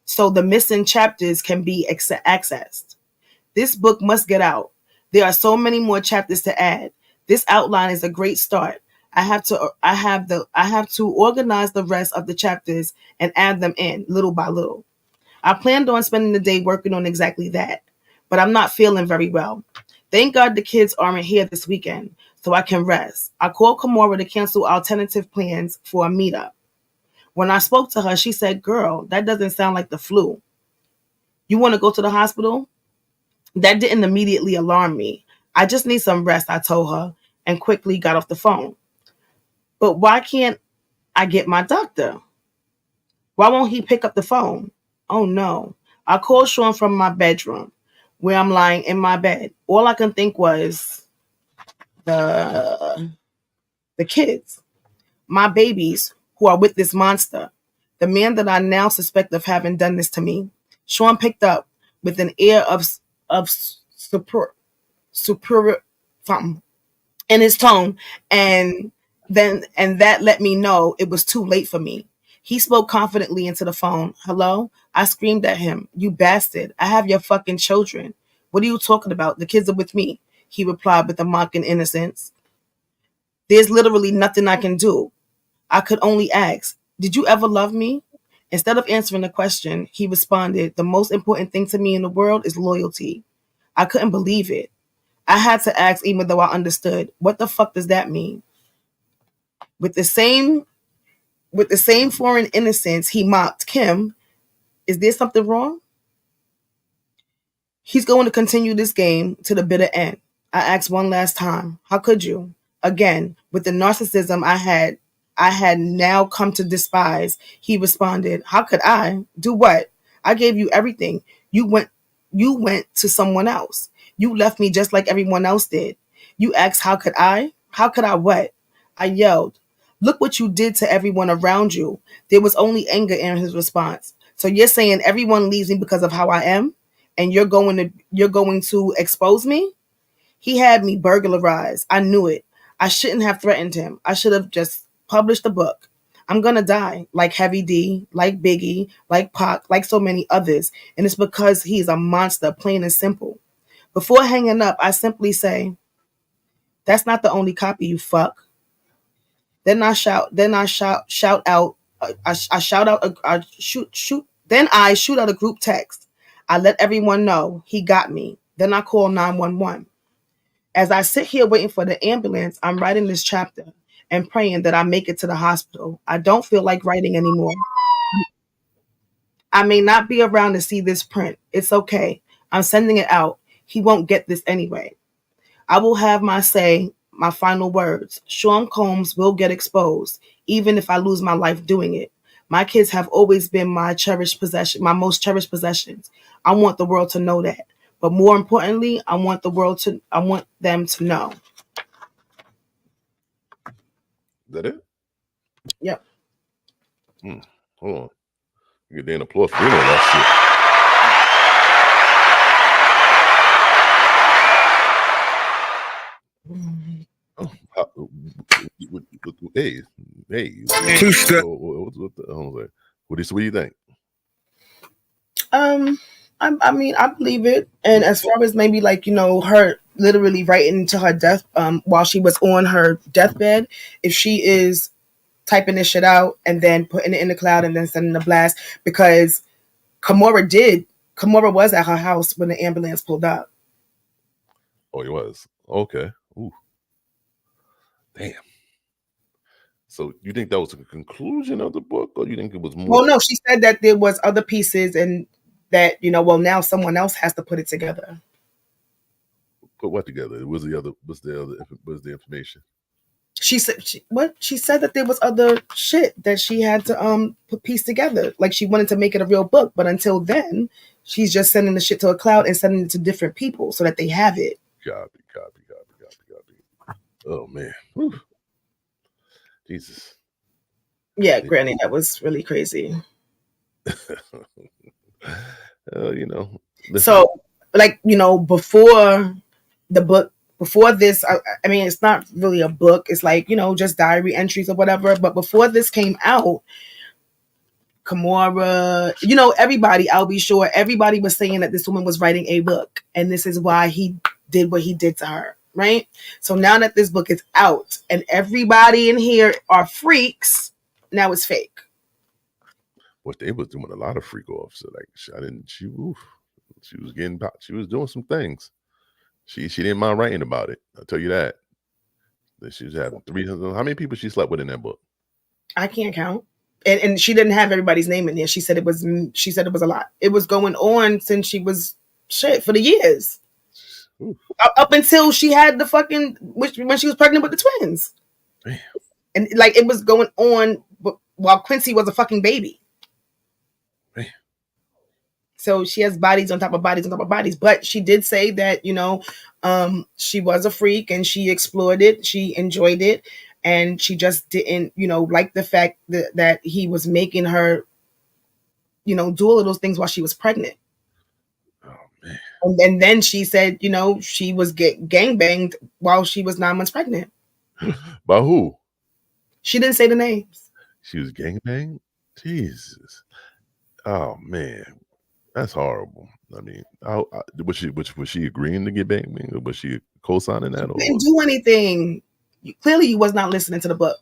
so the missing chapters can be accessed. This book must get out. There are so many more chapters to add. This outline is a great start. I have to organize the rest of the chapters and add them in little by little. I planned on spending the day working on exactly that, but I'm not feeling very well. Thank God the kids aren't here this weekend, so I can rest. I called Kamora to cancel alternative plans for a meetup. When I spoke to her, she said, "Girl, that doesn't sound like the flu. You want to go to the hospital?" That didn't immediately alarm me. "I just need some rest," I told her, and quickly got off the phone. "But why can't I get my doctor? Why won't he pick up the phone?" Oh no. I called Sean from my bedroom, where I'm lying in my bed. All I can think was the kids, my babies who are with this monster, the man that I now suspect of having done this to me. Sean picked up with an air of superior something in his tone, and that let me know it was too late for me. He spoke confidently into the phone. "Hello?" I screamed at him. "You bastard. I have your fucking children. What are you talking about? The kids are with me," he replied with a mocking innocence. "There's literally nothing I can do." I could only ask, "Did you ever love me?" Instead of answering the question, he responded, "The most important thing to me in the world is loyalty." I couldn't believe it. I had to ask, even though I understood, what the fuck does that mean? With the same foreign innocence he mocked Kim, is there something wrong? He's going to continue this game to the bitter end. I asked one last time, how could you? Again, with the narcissism I had now come to despise, he responded, how could I? Do what? I gave you everything. You went to someone else. You left me just like everyone else did. You asked, how could I? How could I what? I yelled, look what you did to everyone around you. There was only anger in his response. So you're saying everyone leaves me because of how I am? And you're going to expose me? He had me burglarized. I knew it. I shouldn't have threatened him. I should have just published the book. I'm gonna die like Heavy D, like Biggie, like Pac, like so many others. And it's because he's a monster, plain and simple. Before hanging up, I simply say, that's not the only copy, you fuck. Then I shout out a group text. I let everyone know he got me. Then I call 911. As I sit here waiting for the ambulance, I'm writing this chapter and praying that I make it to the hospital. I don't feel like writing anymore. I may not be around to see this print. It's okay. I'm sending it out. He won't get this anyway. I will have my say, my final words. Sean Combs will get exposed, even if I lose my life doing it. My kids have always been my cherished possession, my most cherished possessions. I want the world to know that. But more importantly, I want them to know. Is that it? Yep. Hold on. You get an applause for doing all that shit. Hey. Tues Thurs. What do you think? I mean, I believe it. And as far as maybe her literally writing to her death, while she was on her deathbed, if she is typing this shit out and then putting it in the cloud and then sending a blast, because Kimora was at her house when the ambulance pulled up. Oh, he was. Okay. Ooh. Damn. So you think that was the conclusion of the book, or you think it was more? Well, no, she said that there was other pieces and that, now someone else has to put it together. Put what together? What's the information? She said she said that there was other shit that she had to piece together. Like she wanted to make it a real book, but until then, she's just sending the shit to a cloud and sending it to different people so that they have it. Copy. Oh man. Whew. Jesus. Yeah, Granny, that was really crazy. Listen. So, before the book, before this, I mean, it's not really a book. It's just diary entries or whatever. But before this came out, Kimora, everybody, I'll be sure, everybody was saying that this woman was writing a book. And this is why he did what he did to her, right? So now that this book is out and everybody in here are freaks, now it's fake. What they was doing a lot of freak offs. So she was doing some things. She didn't mind writing about it. I'll tell you that. That she was having 300. How many people she slept with in that book? I can't count. And she didn't have everybody's name in there. She said it was a lot. It was going on since she was for the years. Ooh. Up until she had the fucking when she was pregnant with the twins. Damn. And it was going on while Quincy was a fucking baby. Damn. So she has bodies on top of bodies on top of bodies. But she did say that, she was a freak and she explored it. She enjoyed it. And she just didn't, like the fact that he was making her, do all of those things while she was pregnant. Oh, man. And then she said, she was gangbanged while she was 9 months pregnant. By who? She didn't say the names. She was gangbanged? Jesus. Oh, man. That's horrible. I mean, was she agreeing to get banged? Was she co-signing that? She didn't do anything. Clearly, you was not listening to the book.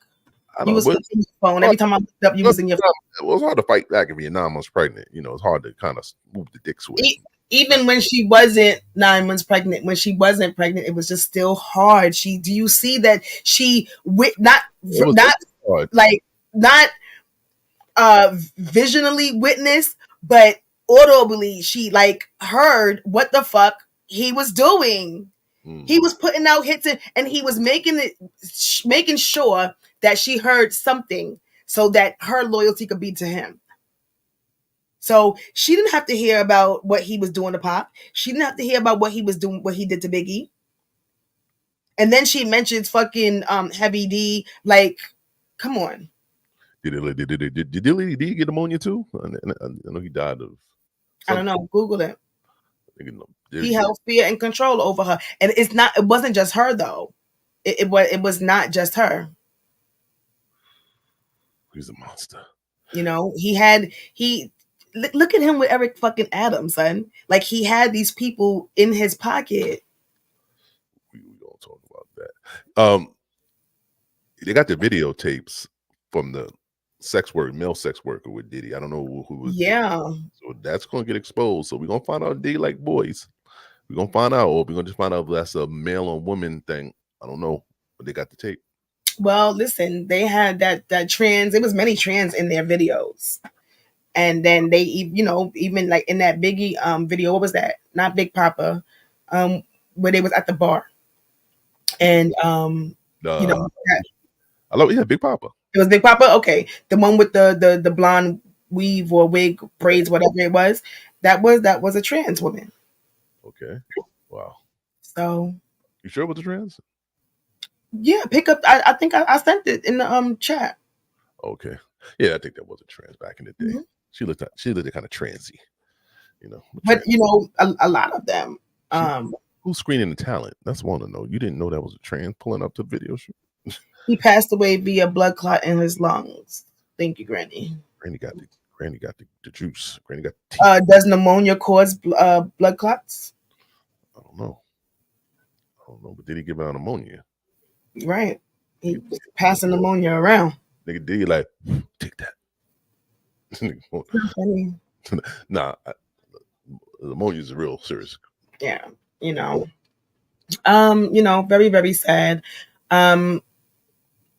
I You don't was know. in your phone. Every time I looked up, you was in your phone. It was hard to fight back if you're 9 months pregnant. You know, it's hard to kind of move the dick switch. Even when she wasn't 9 months pregnant, when she wasn't pregnant, it was just still hard. Do you see that she not hard. like not visually witnessed, but audibly she like heard what the fuck he was doing. He was putting out hits and he was making sure that she heard something so that her loyalty could be to him. So she didn't have to hear about what he was doing to Pop. She didn't have to hear about what he was doing, what he did to Biggie. And then she mentions fucking Heavy D. Like, come on. Did he get pneumonia too? I know he died of. I don't know. Google it. He Yeah. held fear and control over her, and it wasn't just her though. It was not just her. He's a monster. You know, look at him with Eric fucking Adams, son. Like he had these people in his pocket. We don't talk about that. They got the videotapes from the male sex worker with Diddy. I don't know who was. Yeah. So that's gonna get exposed. So we're gonna find out Diddy like boys. We're gonna find out, or we're gonna just find out if that's a male or woman thing. I don't know, but they got the tape. Well, listen, they had that trans. It was many trans in their videos, and then they, even like in that Biggie video. What was that? Not Big Papa, where they was at the bar, and Big Papa. It was Big Papa. Okay, the one with the blonde weave or wig braids, whatever it was. That was a trans woman. Okay. Wow. So. You sure it was a trans? Yeah, pick up. I think I sent it in the chat. Okay. Yeah, I think that was a trans back in the day. Mm-hmm. She looked kind of transy, you know. But a lot of them. Who's screening the talent? That's one to know. You didn't know that was a trans pulling up to video shoot. He passed away via blood clot in his lungs. Thank you, Granny. Granny got the juice. Granny got the teeth. Does pneumonia cause blood clots? I don't know, but did he give out pneumonia? Right. He passing pneumonia around. Nigga, did he like take that? Nah, pneumonia is real serious. Yeah, very, very sad.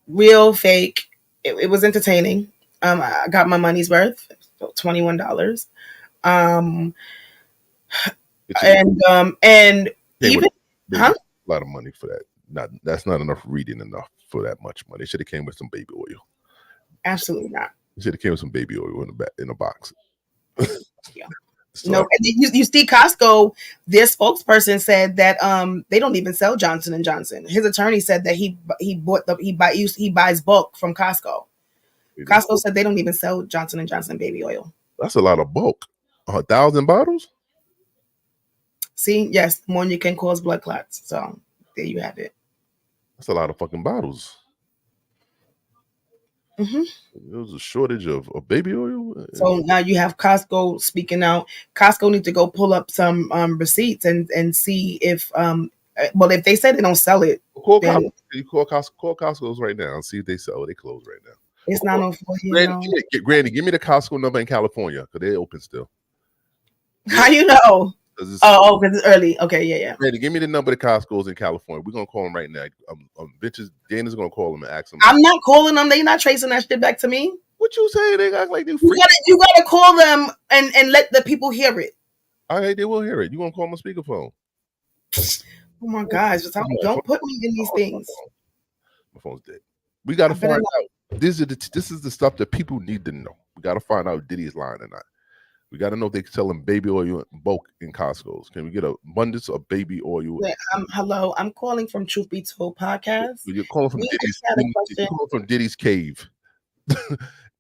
Real fake. It was entertaining. I got my money's worth, $21. And even a lot of money for that. That's not enough reading enough for that much money. It should have came with some baby oil. Absolutely not. It should have came with some baby oil in a box. Yeah. No, and you see Costco, their spokesperson said that they don't even sell Johnson & Johnson. His attorney said that he buys bulk from Costco. Costco said they don't even sell Johnson & Johnson baby oil. That's a lot of bulk. 1,000 bottles? See, yes, pneumonia can cause blood clots. So there you have it. That's a lot of fucking bottles. Mm-hmm. There was a shortage of baby oil. So now you have Costco speaking out. Costco need to go pull up some receipts and see if if they said they don't sell it. Call Costco's right now and see if they sell it. They close right now. It's not on 4. Granny, give me the Costco number in California because they're open still. How you know? Because it's early. Okay, yeah. Granny, give me the number of Costco's in California. We're gonna call them right now. Dana's gonna call them and ask them. I'm not calling them. They're not tracing that shit back to me. What you say? They got like they. You gotta call them and let the people hear it. All right, they will hear it. You gonna call them on speakerphone? Oh my gosh! Don't put me in these things. My phone's dead. We gotta find out. This is the stuff that people need to know. We gotta find out if Diddy is lying or not. We got to know if they're selling baby oil in bulk in Costco's. Can we get an abundance of baby oil? Hello, I'm calling from Truth Be Told podcast. You're calling from Diddy's cave.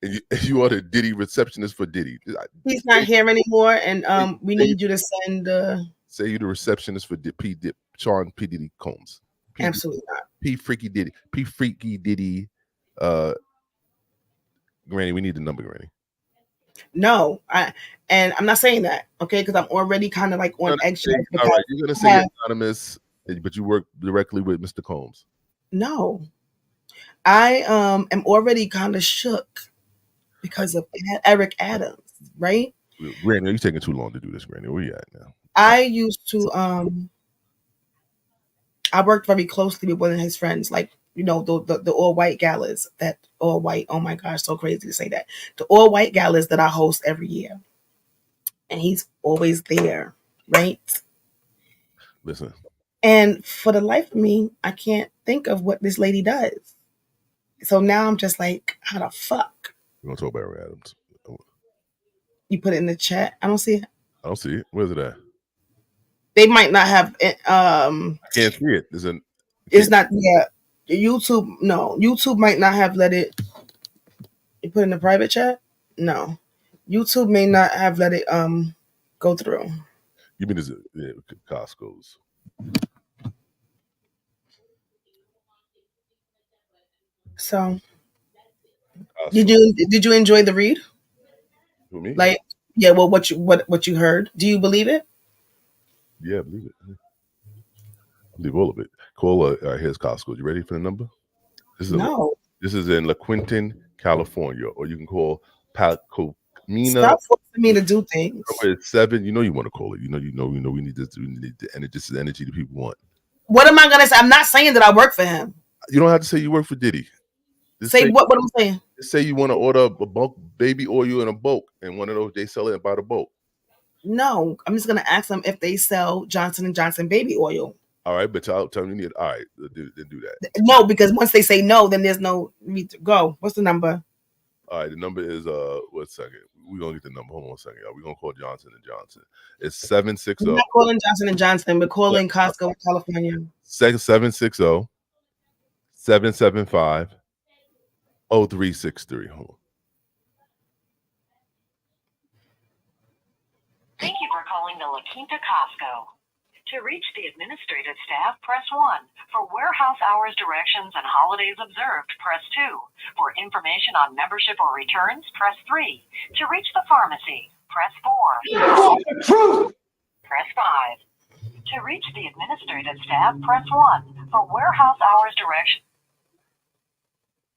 and you are the Diddy receptionist for Diddy. He's not here anymore, and we need you to send. Say you the receptionist for Sean P. Diddy Combs. Absolutely not. P. Freaky Diddy. Granny, we need the number, Granny. No, I'm not saying that, okay? Because I'm already kind of like on eggshells. All right, you're gonna say anonymous, but you work directly with Mr. Combs. No, I am already kind of shook because of Eric Adams, right? Granny, you taking too long to do this, Granny. Where you at now? I used to I worked very closely with one of his friends, like the all white galas, that all white. Oh my gosh, so crazy to say that. The all white galas that I host every year, and he's always there, right? Listen, And for the life of me, I can't think of what this lady does. So now I'm just like, how the fuck? we're gonna talk about Eric Adams. You put it in the chat. I don't see it. I don't see it. Where's it at? They might not have it. I can't see it. It's not. Yeah, YouTube. No, YouTube might not have let it. You put in the private chat. No, YouTube may not have let it go through. You mean Costco's? So Costco. did you enjoy the read? Who, me? Like, yeah. Well, what you heard? Do you believe it? Yeah, I believe it. I believe all of it. Call here's Costco. You ready for the number? This is in La Quinta, California, or you can call Palcomina. Stop forcing me to do things. It's 7. You know you want to call it. You know we need this. We need the energy. This is the energy that people want. What am I gonna say? I'm not saying that I work for him. You don't have to say you work for Diddy. Just say what I'm saying. Just say you want to order a bulk baby oil in a bulk, and one of those they sell it by the bulk. No, I'm just gonna ask them if they sell Johnson & Johnson baby oil. All right, but tell me you need. All right, do that. No, because once they say no, then there's no need to go. What's the number? All right, the number is 1 second. We're gonna get the number. Hold on 1 second, y'all. We're gonna call Johnson & Johnson. It's 760. We're not calling Johnson & Johnson. We're calling Costco in California. 760 775 0363. Hold on. Thank you for calling the La Quinta Costco. To reach the administrative staff, press 1. For warehouse hours, directions, and holidays observed, press 2. For information on membership or returns, press 3. To reach the pharmacy, press 4. Press 5. To reach the administrative staff, press 1. For warehouse hours, directions.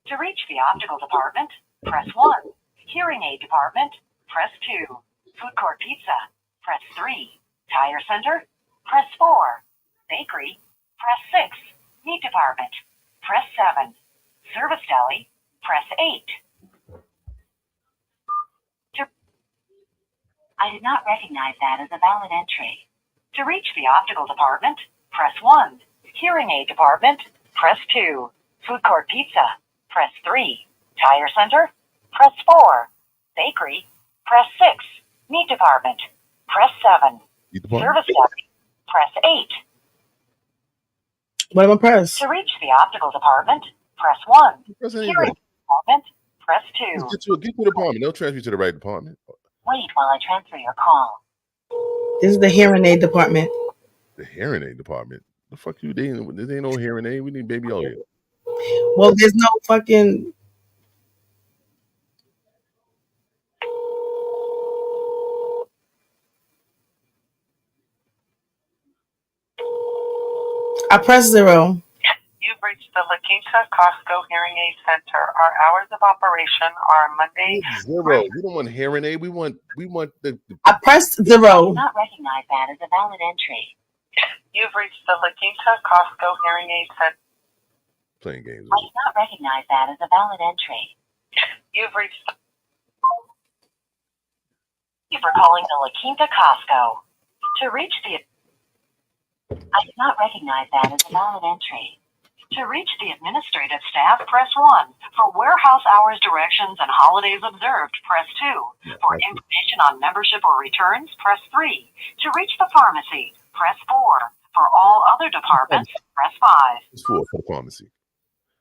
To reach the optical department, press 1. Hearing aid department, press 2. Food court pizza, press 3. Tire center, press 4. Bakery, press 6. Meat department, press 7. Service deli, press 8. I did not recognize that as a valid entry. To reach the optical department, press 1. Hearing aid department, press 2. Food court pizza, press 3. Tire center, press 4. Bakery, press 6. Meat department, press 7. Service deli, press 8. What am I press? To reach the optical department, press 1. Hearing department, press 2. Get to the department. They'll transfer you to the right department. Wait while I transfer your call. This is the hearing aid department. The hearing aid department? The fuck you? There ain't no hearing aid. We need baby oil. Well, there's no fucking. I press 0. You've reached the La Quinta Costco Hearing Aid Center. Our hours of operation are Monday. 0. We don't want hearing aid. We want the. I pressed 0. I do not recognize that as a valid entry. You've reached the La Quinta Costco Hearing Aid Center. Playing games. I do not recognize that as a valid entry. You've reached. Thank you for calling the La Quinta Costco. To reach the. I do not recognize that as a valid entry. To reach the administrative staff, press 1. For warehouse hours, directions, and holidays observed, press 2. For information on membership or returns, press 3. To reach the pharmacy, press 4. For all other departments, press 5. It's 4 for the pharmacy.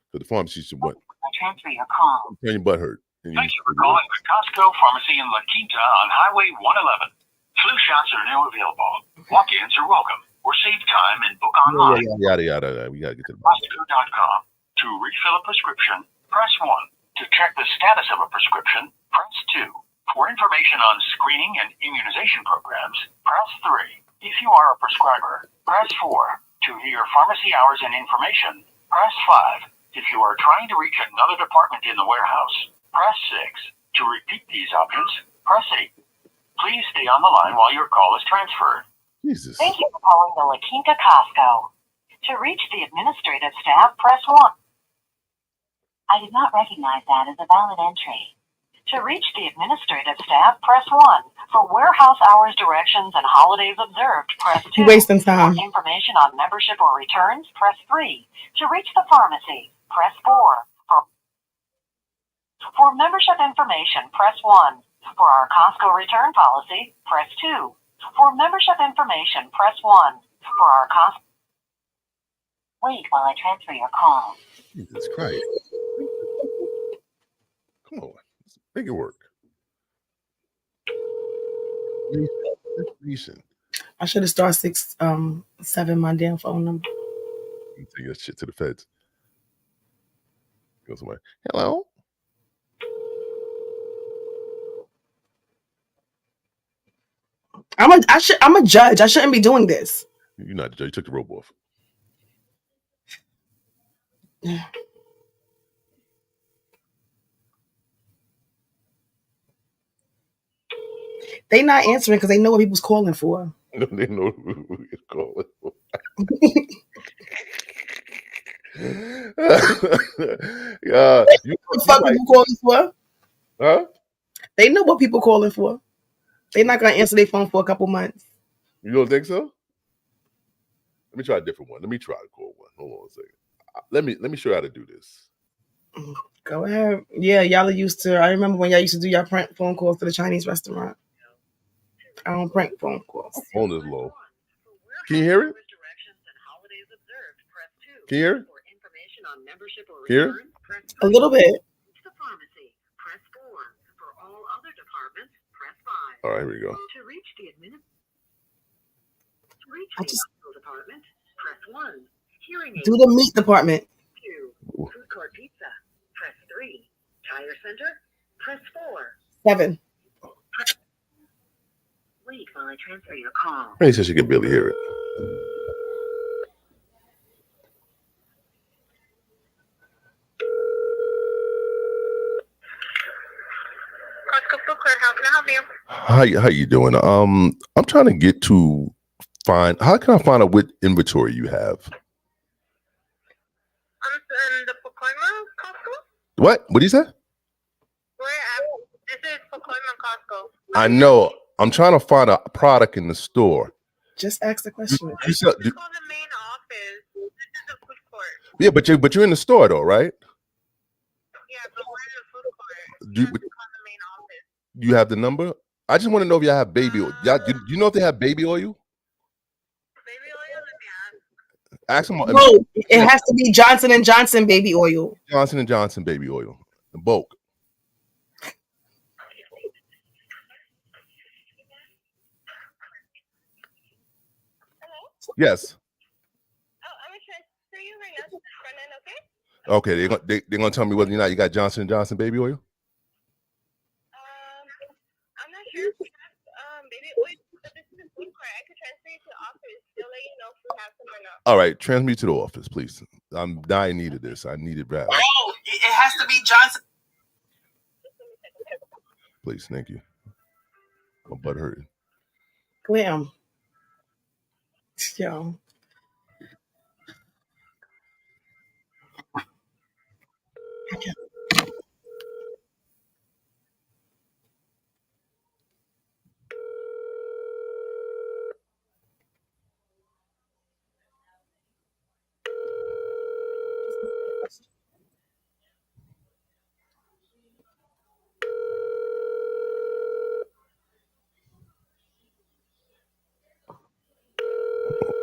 For the pharmacy should what? I transfer your call. Turn your butt hurt. Thank you for calling the Costco Pharmacy in La Quinta on Highway 111. Flu shots are now available. Walk-ins are welcome. Or save time and book online. Yada. We gotta get to the Costco.com. To refill a prescription, press 1. To check the status of a prescription, press 2. For information on screening and immunization programs, press 3. If you are a prescriber, press 4. To hear pharmacy hours and information, press 5. If you are trying to reach another department in the warehouse, press 6. To repeat these options, press 8. Please stay on the line while your call is transferred. Jesus. Thank you for calling the La Quinta Costco. To reach the administrative staff, press 1. I did not recognize that as a valid entry. To reach the administrative staff, press 1. For warehouse hours, directions, and holidays observed, press 2. You're wasting time. For information on membership or returns, press 3. To reach the pharmacy, press 4. For membership information, press 1. For our Costco return policy, press 2. For membership information, press 1. For our Costco... Wait while I transfer your call. Jesus Christ. Come on. Make it work. I should have started 6-7 my damn phone number. You take your shit to the feds. Go somewhere. Hello? I'm a judge. I shouldn't be doing this. You're not the judge. You took the robe off. Yeah. They not answering because they know what people's calling for. No, they know who it's calling for. Yeah, What the fuck people calling for? Huh? They know what people calling for. They're not gonna answer their phone for a couple months. You don't think so? Let me try a different one. Let me try to call one. Hold on a second. Let me show you how to do this. Go ahead. Yeah, y'all are used to. I remember when y'all used to do y'all prank phone calls to the Chinese restaurant. I don't prank phone calls. My phone is low. Can you hear it? Can you hear it? Hear it? A little bit. All right, here we go. To reach the department, press 1. Hearing Do the meat department. 2. Food court pizza, press 3. Tire center, press 4. 7. Wait while I transfer your call. He said she could barely hear it. How you doing? I'm trying to get to find. How can I find out what inventory you have? In the Pacoima Costco. What? What did you say? This is Pacoima Costco. I know. I'm trying to find a product in the store. Just ask the question. You sell, Call the main office. This is the food court. yeah, but you're in the store though, right? Yeah, but we're in the food court. Do you have to call the main office. You have the number? I just want to know if y'all have baby oil. Do you know if they have baby oil? Baby oil? Ask them. No, it has to be Johnson & Johnson baby oil. Johnson & Johnson baby oil. The bulk. Yes. Oh, I'm going to transfer you right now to the front end, okay? Okay, they're gonna tell me whether or not you got Johnson & Johnson baby oil. I'm not sure if we have baby oil, but this is a food court. I could transfer you to the office. They'll let you know if we have some or not. All right, transfer me to the office, please. I'm dying need of this. I need it bad. Oh, it has to be Johnson. Please, thank you. My butt hurting. Glam. Yo.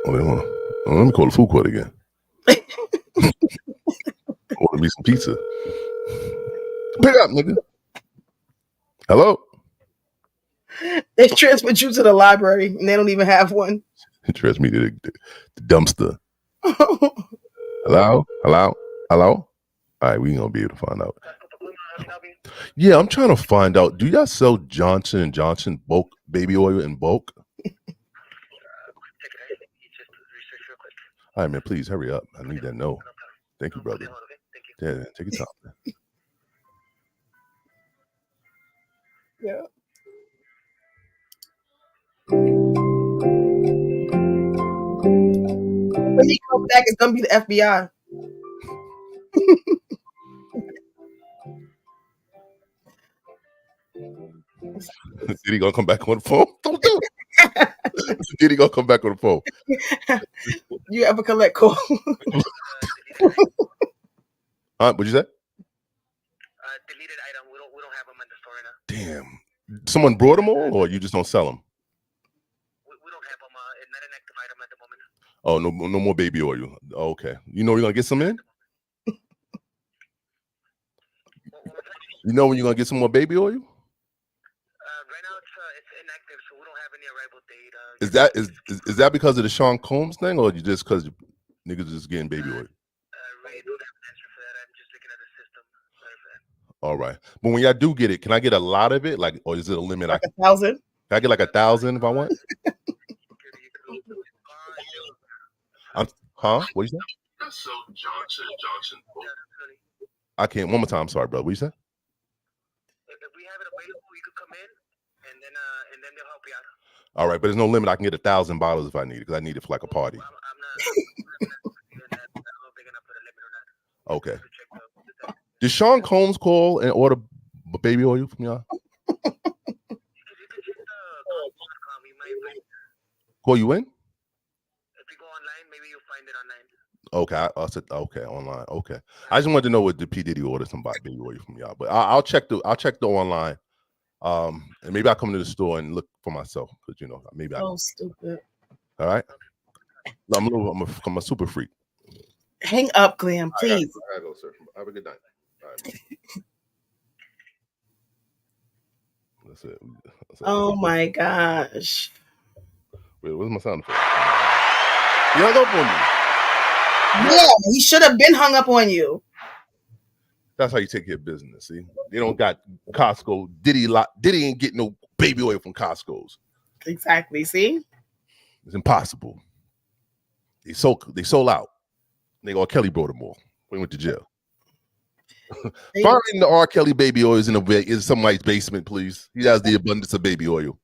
Hold on. Let me call the food court again. Order me some pizza. Pick up, nigga. Hello? They transferred you to the library and they don't even have one. Transfer me to the dumpster. Hello? All right, we ain't gonna be able to find out. Yeah, I'm trying to find out. Do y'all sell Johnson & Johnson bulk baby oil in bulk? All right, man, please hurry up. I need that no. Thank you, brother. Yeah, take your time, man. Yeah. When he comes back, it's gonna be the FBI. Did he gonna come back on the phone? Don't do it. Did he gonna come back on the phone? You ever collect calls? What'd you say? Deleted item. We don't have them at the store now. Damn. Someone brought them all, or you just don't sell them? We don't have them. It's not an active item at the moment. Oh, no more baby oil. Okay. You know you're gonna get some in? You know when you're gonna get some more baby oil? Right now it's inactive, so we don't have any arrival date. Is that because of the Sean Combs thing, or just because niggas just getting baby oil? I really don't have an answer for that. I'm just looking at the system. All right, but when y'all do get it, can I get a lot of it? Like, or is it a limit? Like 1,000? Can I get like 1,000 if I want? Huh? What you say? That's so Johnson. I can't. One more time. Sorry, bro. What you say? If we have it available, you could come in, and then they'll help you out. All right, but there's no limit. I can get 1,000 bottles if I need it, because I need it for like a party. I'm not big enough to put a limit on that. Okay. Did Sean Combs call and order baby oil from y'all? Call you in? If you go online, maybe you'll find it online. Okay, I said okay online. Okay, I just wanted to know what the P Diddy ordered some baby oil from y'all, but I'll check the online, and maybe I'll come to the store and look for myself, because maybe I. Oh, stupid! All right, I'm a super freak. Hang up, Glenn, please. I gotta go, sir. Have a good night. All right. That's it. Oh my gosh! Wait, where's my sound effect? He hung up on me. Yeah, he should have been hung up on you. That's how you take care of business. See, they don't got Costco. Diddy ain't get no baby oil from Costco's. Exactly. See, it's impossible. They sold out. They R. Kelly brought them all. We went to jail. Finding the R. Kelly baby oil is in somebody's basement, please. He has the abundance of baby oil.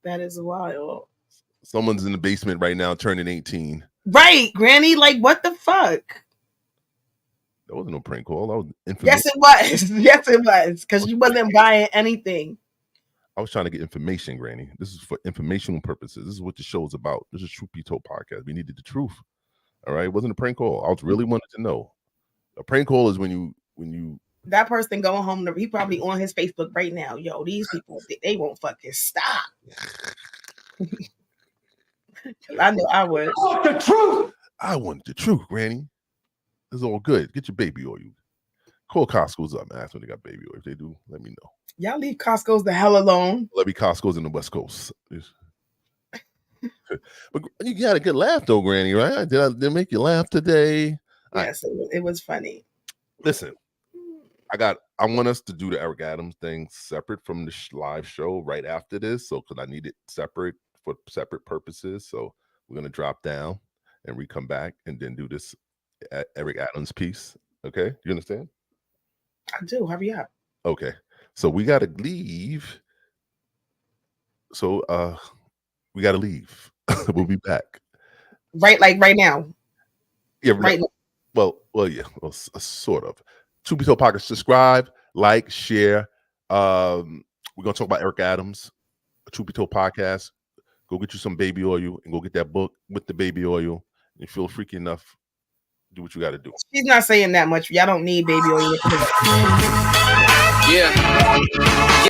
That is wild. Someone's in the basement right now, turning 18. Right, Granny. Like, what the fuck? That wasn't no prank call. That was information. Yes, it was. Yes, it was. Because you wasn't buying anything. I was trying to get information, Granny. This is for informational purposes. This is what the show's about. This is Truth Be Told podcast. We needed the truth. All right, it wasn't a prank call. I was really wanted to know. A prank call is when you. That person going home. He probably on his Facebook right now. Yo, these people, they won't fucking stop. I know I would. Oh, the truth. I want the truth, Granny. It's all good. Get your baby oil. Call Costco's up, man. That's when they got baby oil. If they do, let me know. Y'all leave Costco's the hell alone. Let me Costco's in the West Coast. But you got a good laugh though, Granny, right? Did I make you laugh today? Yes, it was funny. Listen, I want us to do the Eric Adams thing separate from the live show right after this. So, because I need it separate for separate purposes. So we're going to drop down and we come back and then do this Eric Adams piece. Okay. You understand? I do. Hurry up. Okay. So we got to leave. So, we got to leave. We'll be back. Right now. Yeah. Right. Well, yeah. Well, sort of. Truth Be Told podcast. Subscribe, like, share. We're gonna talk about Eric Adams. Truth Be Told podcast. Go get you some baby oil and go get that book with the baby oil. And you feel freaky enough, do what you got to do. She's not saying that much. Y'all don't need baby oil. Yeah.